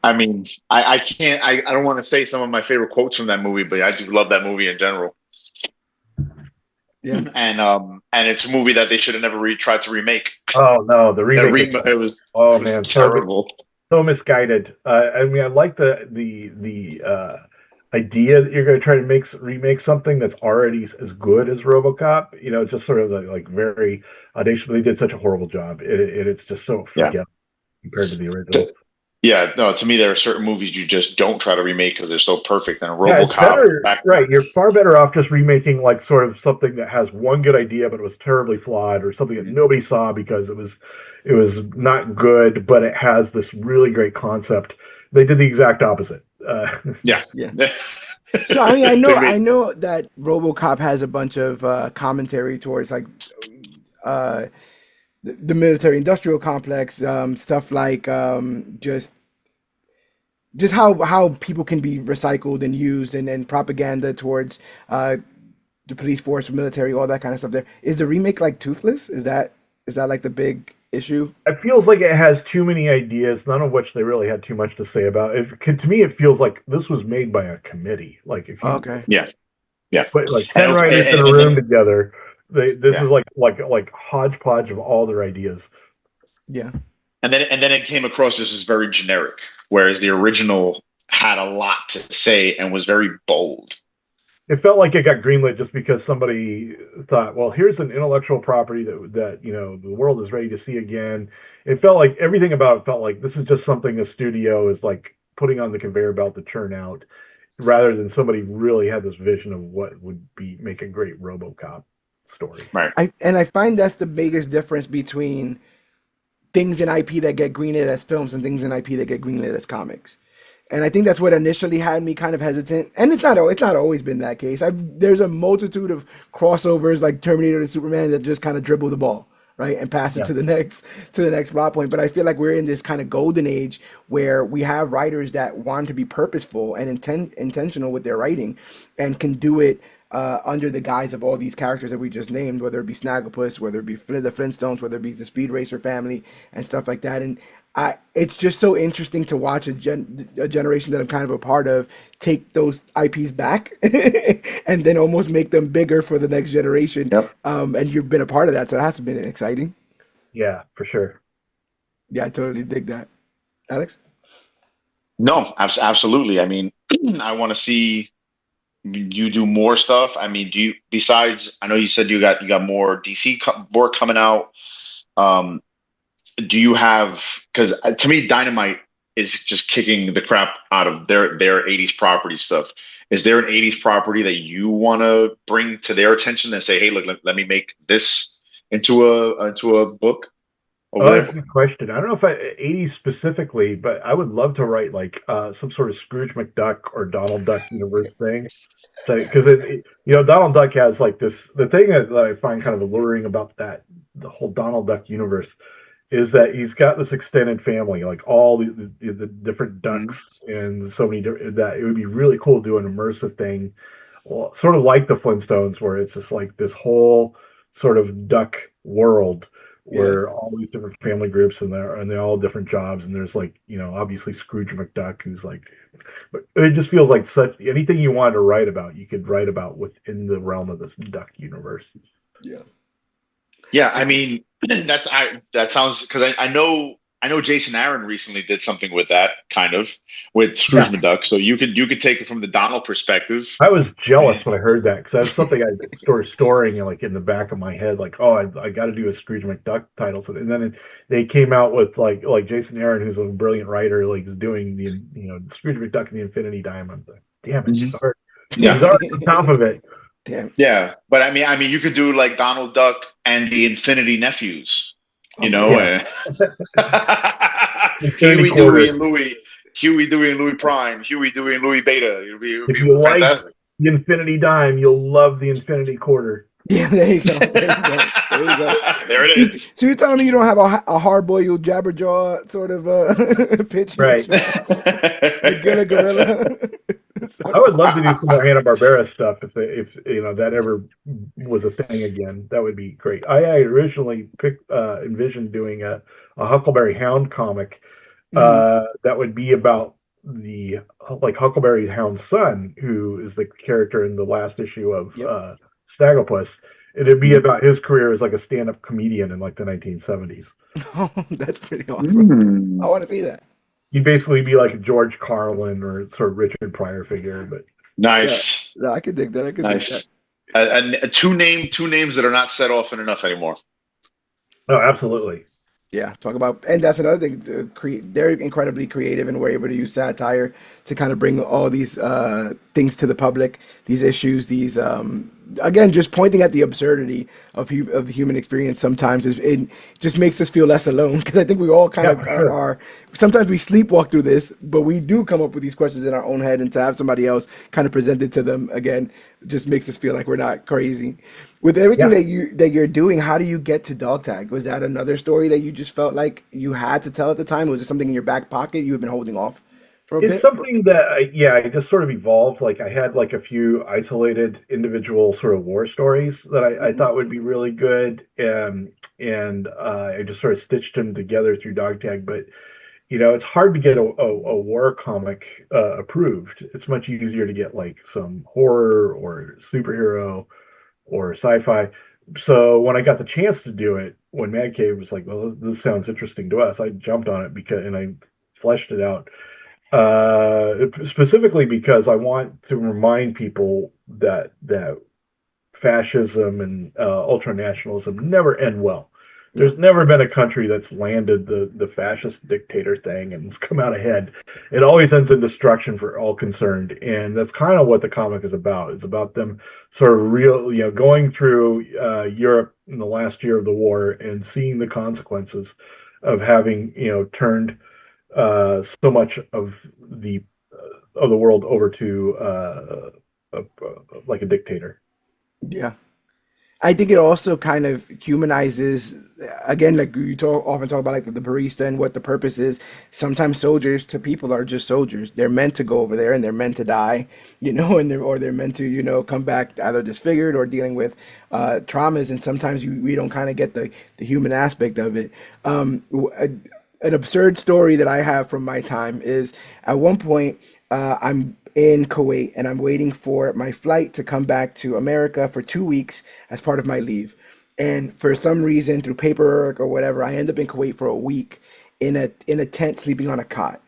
I mean, I can't, I don't want to say some of my favorite quotes from that movie, but I do love that movie in general. Yeah. And it's a movie that they should have never tried to remake. Oh no, the That remake is it oh was man, terrible. so misguided. I mean, I like the idea that you're going to try to remake something that's already as good as RoboCop. It's just sort of like very audacious. They did such a horrible job. It's just so Yeah. forgettable compared to the original. T- Yeah, no, to me, there are certain movies you just don't try to remake because they're so perfect. And Yeah, it's RoboCop better. back, Right, you're far better off just remaking like sort of something that has one good idea, but it was terribly flawed, or something that nobody saw because it was not good, but it has this really great concept. They did the exact opposite. yeah. Yeah. they So I mean, I made, know that RoboCop has a bunch of commentary towards like uh, the military industrial complex, stuff like just how people can be recycled and used, and propaganda towards uh, the police force, military, all that kind of stuff. There is the remake like toothless. Is that like the big issue? It feels like it has too many ideas, none of which they really had too much to say about. To me, it feels like this was made by a committee. Like if you Okay. yeah, yeah. put like And, 10 writers in a and room then, together, this yeah. is like hodgepodge of all their ideas. Yeah. And then it came across just as very generic, whereas the original had a lot to say and was very bold. It felt like it got greenlit just because somebody thought, well, here's an intellectual property that the world is ready to see again. It felt like everything about it felt like this is just something a studio is like putting on the conveyor belt to churn out, rather than somebody really had this vision of what would be make a great RoboCop story. Right. I find that's the biggest difference between things in IP that get greenlit as films and things in IP that get greenlit as comics. And I think that's what initially had me kind of hesitant. And it's not always been that case. There's a multitude of crossovers like Terminator and Superman that just kind of dribble the ball, right, and pass it Yeah. to the next plot point. But I feel like we're in this kind of golden age where we have writers that want to be purposeful and intentional with their writing, and can do it under the guise of all these characters that we just named, whether it be Snagglepuss, whether it be the Flintstones, whether it be the Speed Racer family and stuff like that. And it's just so interesting to watch a generation that I'm kind of a part of take those IPs back and then almost make them bigger for the next generation. Yep. And you've been a part of that, so that's been exciting. Yeah, for sure. Yeah, I totally dig that. Alex? No, absolutely. I mean, I want to see you do more stuff. I mean, do you besides? I know you said you got more DC work coming out. Um, do you have? Because to me, Dynamite is just kicking the crap out of their '80s property stuff. Is there an '80s property that you want to bring to their attention and say, "Hey, look, let me make this into a book over Oh, that's a there"? good question. I don't know if 80s specifically, but I would love to write like some sort of Scrooge McDuck or Donald Duck universe thing. So, because Donald Duck has like this. The thing that I find kind of alluring about the whole Donald Duck universe is that he's got this extended family, like all the different ducks, Mhm. and so many that it would be really cool to do an immersive thing, well, sort of like the Flintstones, where it's just like this whole sort of duck world Yeah. where all these different family groups and they're all different jobs, and there's like obviously Scrooge McDuck who's like, but it just feels like such anything you wanted to write about you could write about within the realm of this duck universe. Yeah. Yeah, I mean, that sounds because I I know Jason Aaron recently did something with that kind of with Scrooge Yeah, McDuck. So you could take it from the Donald perspective. I was jealous And when I heard that because that's something I started storing like in the back of my head, like, oh, I got to do a Scrooge McDuck title. So, and then they came out with like Jason Aaron, who's a brilliant writer, like is doing the Scrooge McDuck and the Infinity Diamond. Like, damn it, Mhm. he's Yeah, already on top of it. Damn. yeah. But I mean, you could do like Donald Duck and the Infinity Nephews. Oh You my know, God. Yeah, and Infinity Huey, Dewey, Quarter. and Louie. Huey, Dewey, and Louie Prime. Huey, Dewey, and Louie Beta. It would If be you like fantastic. the Infinity Dime, you'll love the Infinity Quarter. Yeah, there you go. There you go. There you go. There it is. So you're telling me you don't have a hard-boiled jabberjaw sort of pitch in your Right. show? The Gilla Gorilla. I would love to do some more Hanna-Barbera stuff if that ever was a thing again. That would be great. I originally envisioned doing a Huckleberry Hound comic Mhm. that would be about the like Huckleberry Hound's son, who is the character in the last issue of Yep. Snagglepuss. It'd be about his career as like a stand-up comedian in like the 1970s. Oh, that's pretty awesome. I Mm. want to see that. He'd basically be like a George Carlin or sort of Richard Pryor figure, but Yeah. Nice, No, I could dig that. I could dig that. nice. And two names that are not set often enough anymore. oh, absolutely. Yeah, talk about, and that's another thing. They're incredibly creative, and we're able to use satire to kind of bring all these things to the public. These issues, these again, just pointing at the absurdity of the human experience. Sometimes it just makes us feel less alone because I think we all kind Yeah, of for sure. are. Sometimes we sleepwalk through this, but we do come up with these questions in our own head, and to have somebody else kind of present it to them again just makes us feel like we're not crazy. With everything Yeah. that you're doing, how do you get to Dog Tag? Was that another story that you just felt like you had to tell at the time? Was it something in your back pocket you had been holding off for a It's bit? something that it just sort of evolved. Like I had like a few isolated individual sort of war stories that I Mhm. thought would be really good, and I just sort of stitched them together through Dog Tag. But it's hard to get a war comic approved. It's much easier to get like some horror or superhero or sci-fi. So when I got the chance to do it, when Mad Cave was like, "Well, this sounds interesting to us," I jumped on it and I fleshed it out specifically because I want to remind people that fascism and ultranationalism never end well. Yeah. There's never been a country that's landed the fascist dictator thing and has come out ahead. It always ends in destruction for all concerned, and that's kind of what the comic is about. It's about them sort of going through Europe in the last year of the war and seeing the consequences of having turned so much of the world over to like a dictator. Yeah. I think it also kind of humanizes, again, like often talk about like the barista and what the purpose is. Sometimes soldiers to people are just soldiers. They're meant to go over there and they're meant to die, and they're meant to, come back either disfigured or dealing with traumas. And sometimes we don't kind of get the human aspect of it. An absurd story that I have from my time is at one point I'm in Kuwait and I'm waiting for my flight to come back to America for 2 weeks as part of my leave. And for some reason, through paperwork or whatever, I end up in Kuwait for a week in a tent sleeping on a cot.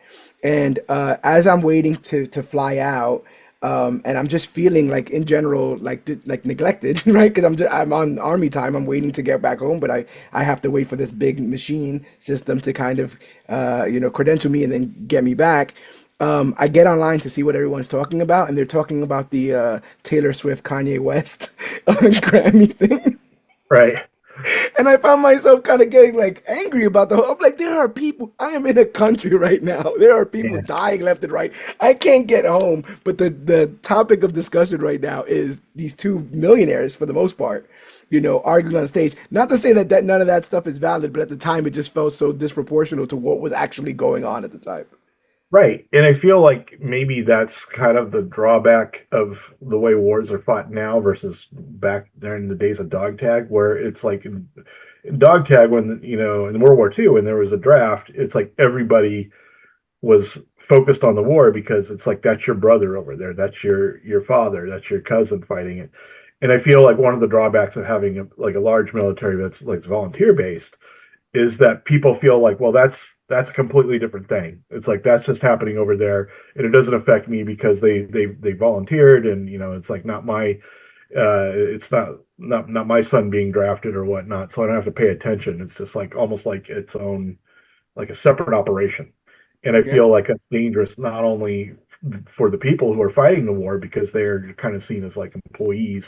And as I'm waiting to fly out, and I'm just feeling like in general like neglected, right? Because I'm on army time. I'm waiting to get back home, but I have to wait for this big machine system to kind of credential me and then get me back. I get online to see what everyone's talking about, and they're talking about the Taylor Swift Kanye West Grammy thing. Right. And I found myself kind of getting like angry about the whole. I'm like, there are people. I am in a country right now. There are people Yeah. dying left and right. I can't get home. But the topic of discussion right now is these two millionaires, for the most part, arguing on stage. Not to say that none of that stuff is valid, but at the time it just felt so disproportional to what was actually going on at the time. Right. And I feel like maybe that's kind of the drawback of the way wars are fought now versus back during the days of dog tag, where it's like in dog tag, when, in World War II, when there was a draft, it's like everybody was focused on the war because it's like, that's your brother over there. That's your father. That's your cousin fighting it. And I feel like one of the drawbacks of having a large military that's like volunteer based is that people feel like, well, That's a completely different thing. It's like that's just happening over there, and it doesn't affect me because they volunteered, and it's like not my it's not my son being drafted or whatnot, so I don't have to pay attention. It's just like almost like its own, like a separate operation. And I Yeah, feel like that's dangerous not only for the people who are fighting the war because they're kind of seen as like employees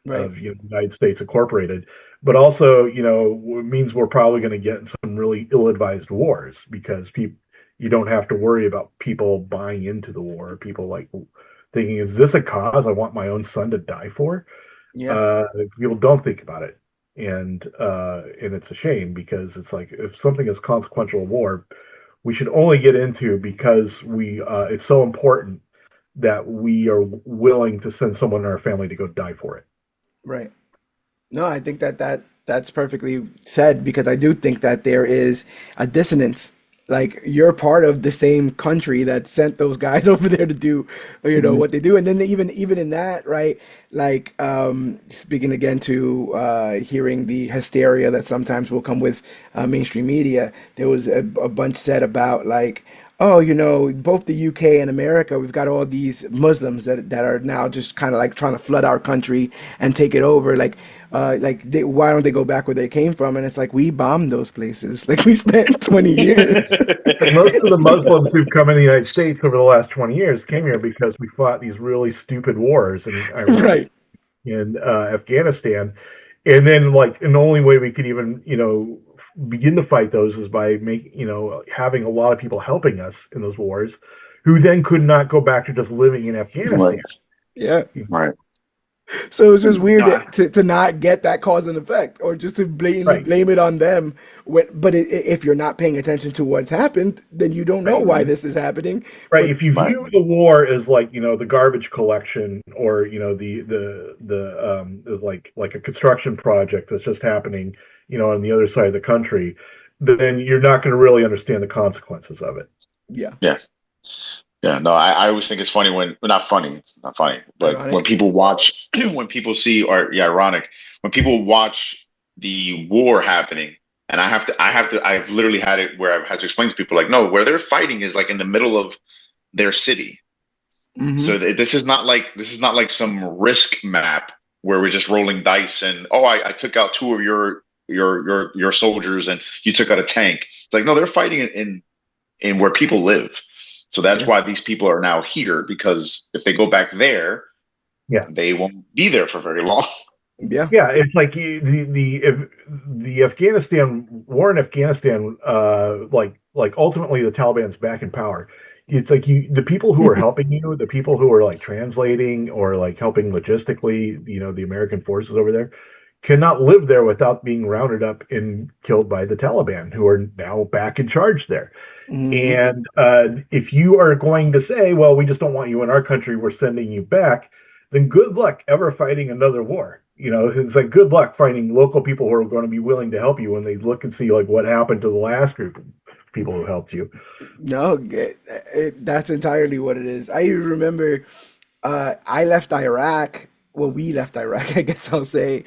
right. of United States Incorporated, but also it means we're probably going to get in some really ill-advised wars because you don't have to worry about people buying into the war, people like thinking, is this a cause I want my own son to die for? Yeah. People don't think about it, and it's a shame because it's like if something is consequential war, we should only get into because we it's so important that we are willing to send someone in our family to go die for it. Right. No, I think that's perfectly said because I do think that there is a dissonance. Like you're part of the same country that sent those guys over there to do, Mm-hmm. what they do, and then even in that, right? Like speaking again to hearing the hysteria that sometimes will come with mainstream media, there was a bunch said about like, oh, both the UK and America, we've got all these Muslims that are now just kind of like trying to flood our country and take it over. Why don't they go back where they came from? And it's like we bombed those places. Like we spent 20 years. And most of the Muslims who've come in the United States over the last 20 years came here because we fought these really stupid wars in Iraq Right. and Afghanistan. And then, like, and the only way we could even, begin to fight those is by having a lot of people helping us in those wars, who then could not go back to just living in Right. Afghanistan. Yeah. Right. So it's just weird No, to not get that cause and effect, or just to blatantly Right, blame it on them. But if you're not paying attention to what's happened, then you don't know right. why mhm, this is happening. Right. But If you right. view the war as like the garbage collection, or as like a construction project that's just happening on the other side of the country, then you're not going to really understand the consequences of it. yeah, Yeah. Yeah. No, I always think it's funny well, not funny. It's not funny, but when ironic. people watch, when people see, or yeah, ironic, when people watch the war happening, and I've literally had it where I've had to explain to people like, no, where they're fighting is like in the middle of their city. Hmm. So this is not like some risk map where we're just rolling dice and oh I took out two of your soldiers and you took out a tank. It's like no, they're fighting in where people live. So that's Yeah, why these people are now here because if they go back there, Yeah. they won't be there for very long. yeah. Yeah, it's like the Afghanistan war in Afghanistan, like ultimately the Taliban's back in power. It's like the people who are helping you, the people who are like translating or like helping logistically, the American forces over there, cannot live there without being rounded up and killed by the Taliban, who are now back in charge there. Hmm. And if you are going to say, well, we just don't want you in our country, we're sending you back, then good luck ever fighting another war. It's like good luck finding local people who are going to be willing to help you when they look and see like what happened to the last group of people who helped you. No, that's entirely what it is. I remember I left Iraq. Well, we left Iraq, I guess I'll say.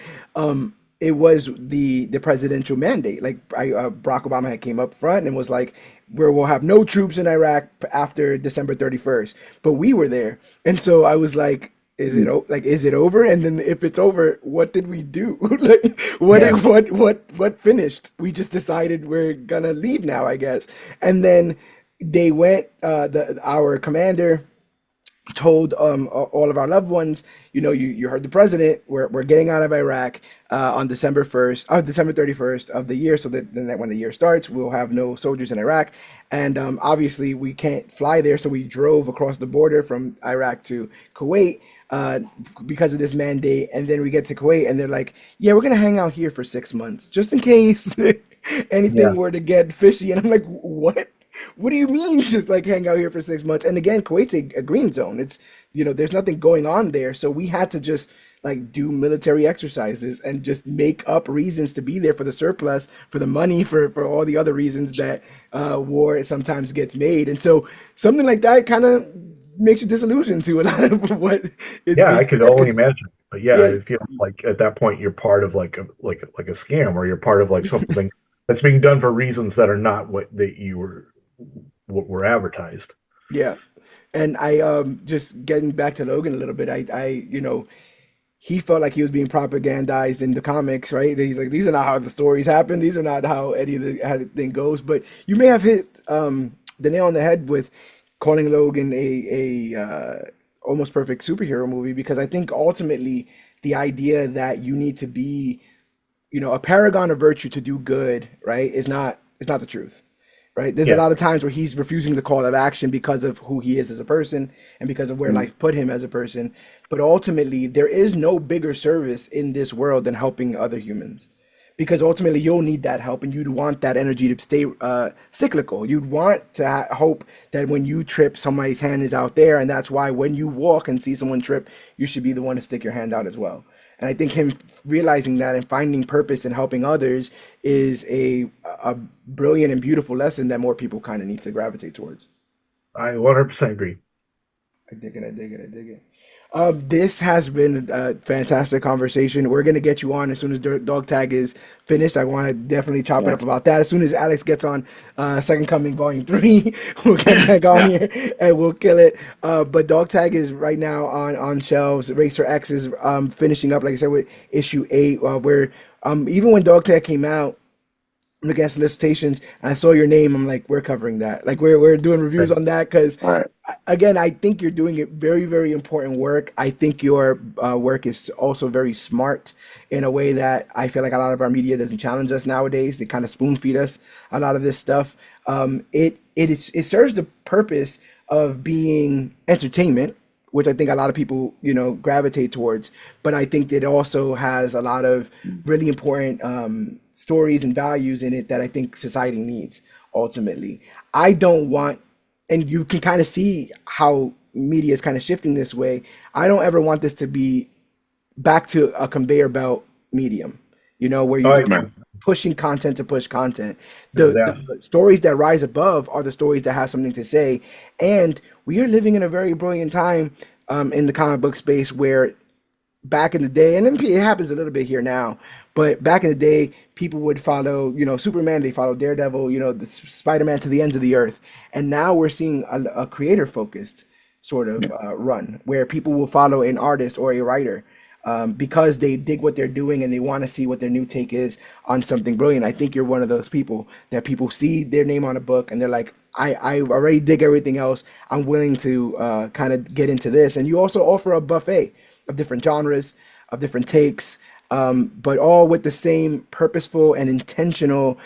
It was the presidential mandate. Like Barack Obama had came up front and was like, "Where we'll have no troops in Iraq after December 31st." But we were there, and so I was like, is it over? And then if it's over, what did we do? Like, Yeah, what finished? We just decided we're gonna leave now, I guess. And then they went. Our commander told all of our loved ones, you heard the president, we're getting out of Iraq on December 1st, December 31st of the year, so that then when the year starts, we'll have no soldiers in Iraq. And obviously, we can't fly there, so we drove across the border from Iraq to Kuwait because of this mandate. And then we get to Kuwait, and they're like, yeah, we're going to hang out here for 6 months, just in case anything yeah, were to get fishy. And I'm like, what? What do you mean just like hang out here for 6 months? And again, Kuwait's a green zone. It's, there's nothing going on there. So we had to just like do military exercises and just make up reasons to be there for the surplus, for the money, for all the other reasons that war sometimes gets made. And so something like that kind of makes you disillusioned to a lot of what is yeah. being I could said. only Because, imagine. But yeah, yeah, I feel like at that point you're part of like a scam, or you're part of like something That's being done for reasons that are not what were advertised. Yeah. And I just getting back to Logan a little bit, he felt like he was being propagandized in the comics, right? He's like, these are not how the stories happen. These are not how any of how the thing goes. But you may have hit the nail on the head with calling Logan a almost perfect superhero movie, because I think ultimately the idea that you need to be, a paragon of virtue to do good, right, is not the truth. Right? There's a Yeah. lot of times where he's refusing the call of action because of who he is as a person and because of where life put him as a person. But ultimately, there is no bigger service in this world than helping other humans. Because ultimately, you'll need that help, and you'd want that energy to stay cyclical. You'd want to hope that when you trip, somebody's hand is out there, and that's why when you walk and see someone trip, you should be the one to stick your hand out as well. And I think him realizing that and finding purpose in helping others is a brilliant and beautiful lesson that more people kind of need to gravitate towards. I 100% agree. I dig it. I dig it. I dig it. This has been a fantastic conversation. We're gonna get you on as soon as Dog Tag is finished. I want to definitely chop it Yeah. up about that. As soon as Alex gets on Second Coming Volume 3, we'll get back on Yeah. here and we'll kill it. But Dog Tag is right now on shelves. Racer X is finishing up, like I said, with issue 8. Where even when Dog Tag came out, I'm looking at solicitations and I saw your name. I'm like, we're covering that. Like we're doing reviews Right. on that because All right. again, I think you're doing it very, very important work. I think your work is also very smart in a way that I feel like a lot of our media doesn't challenge us nowadays. They kind of spoon feed us a lot of this stuff. It serves the purpose of being entertainment, which I think a lot of people, gravitate towards. But I think it also has a lot of really important stories and values in it that I think society needs ultimately. I don't want, and you can kind of see how media is kind of shifting this way. I don't ever want this to be back to a conveyor belt medium, where you're Oh, just Right. pushing content to push content. The that. stories that rise above are the stories that have something to say. And we are living in a very brilliant time in the comic book space where back in the day, and it happens a little bit here now, but back in the day, people would follow, Superman, they follow Daredevil, the Spider-Man to the ends of the earth. And now we're seeing a creator focused sort of run where people will follow an artist or a writer because they dig what they're doing and they want to see what their new take is on something brilliant. I think you're one of those people that people see their name on a book and they're like, I already dig everything else. I'm willing to kind of get into this. And you also offer a buffet of different genres, of different takes, but all with the same purposeful and intentional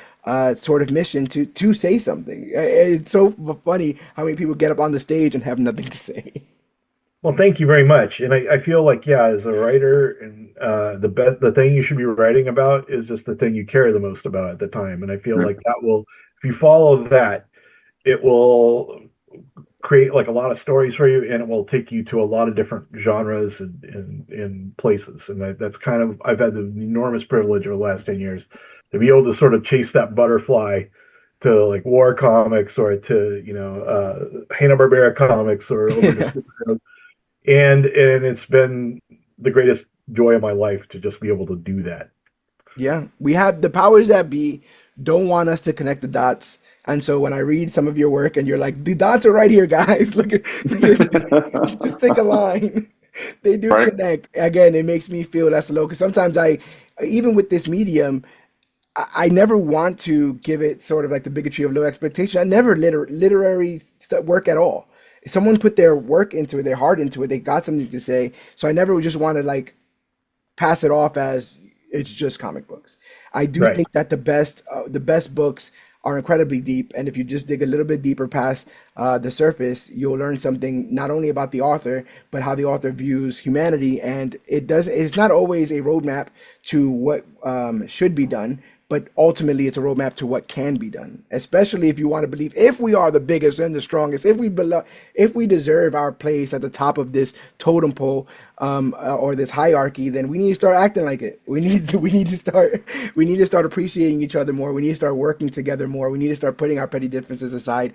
sort of mission to say something. It's so funny how many people get up on the stage and have nothing to say. Well, thank you very much. And I feel like, yeah, as a writer, and the thing you should be writing about is just the thing you care the most about at the time. And I feel Right. like that will, if you follow that, it will create like a lot of stories for you, and it will take you to a lot of different genres and places. And that's kind of, I've had the enormous privilege over the last 10 years to be able to sort of chase that butterfly to like war comics or to, Hanna-Barbera comics or over to superheroes. And it's been the greatest joy of my life to just be able to do that. Yeah, we have the powers that be don't want us to connect the dots. And so when I read some of your work and you're like, the dots are right here, guys. Just take a line. They do Right. connect. Again, it makes me feel less low because sometimes even with this medium, I never want to give it sort of like the bigotry of low expectation. I never literary work at all. If someone put their work into it, their heart into it, they got something to say. So I never would just want to like pass it off as it's just comic books. I do Right. think that the best books are incredibly deep, and if you just dig a little bit deeper past the surface, you'll learn something not only about the author, but how the author views humanity. And it's not always a roadmap to what should be done, but ultimately it's a roadmap to what can be done. Especially if you want to believe if we are the biggest and the strongest, if we deserve our place at the top of this totem pole or this hierarchy, then we need to start acting like it. We need to start appreciating each other more. We need to start working together more. We need to start putting our petty differences aside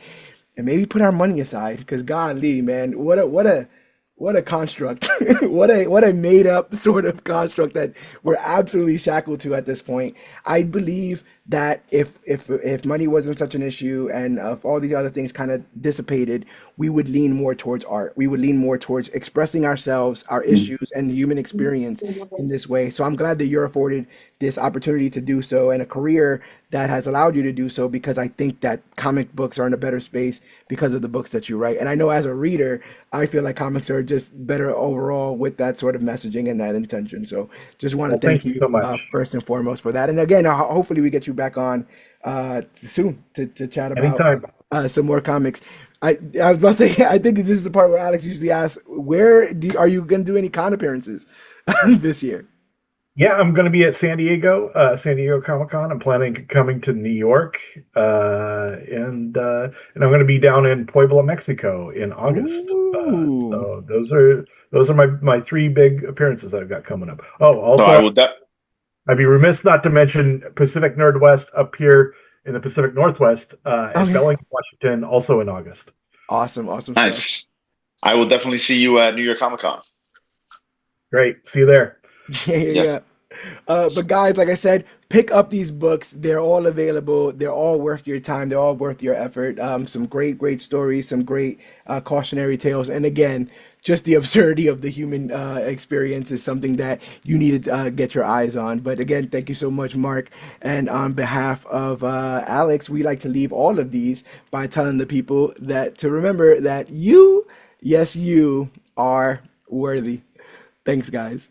and maybe put our money aside. Because golly, man, What a construct. What a made up sort of construct that we're absolutely shackled to at this point. I believe that if money wasn't such an issue and if all these other things kind of dissipated, we would lean more towards art. We would lean more towards expressing ourselves, our issues, and the human experience in this way. So I'm glad that you're afforded this opportunity to do so and a career that has allowed you to do so, because I think that comic books are in a better space because of the books that you write. And I know as a reader, I feel like comics are just better overall with that sort of messaging and that intention. So just want to Well, thank thank you you so much. first and foremost for that. And again, hopefully we get you back on soon to chat about Anytime. some more comics. I was about to say, I think this is the part where Alex usually asks, are you going to do any con appearances this year? Yeah, I'm going to be at San Diego Comic Con. I'm planning coming to New York, and I'm going to be down in Puebla, Mexico in August. Ooh. So those are my three big appearances I've got coming up. Oh, So also, I will de I'd be remiss not to mention Pacific Nerdwest up here in the Pacific Northwest at Okay. Bellingham, Washington, also in August. Awesome, awesome stuff. nice. I will definitely see you at New York Comic Con. Great. See you there. Yeah, yeah, Yes. yeah. But guys, like I said, pick up these books. They're all available. They're all worth your time. They're all worth your effort. Some great, great stories, some great cautionary tales. And again, just the absurdity of the human experience is something that you need to get your eyes on. But again, thank you so much, Mark. And on behalf of Alex, we like to leave all of these by telling the people that to remember that you, yes, you are worthy. Thanks, guys.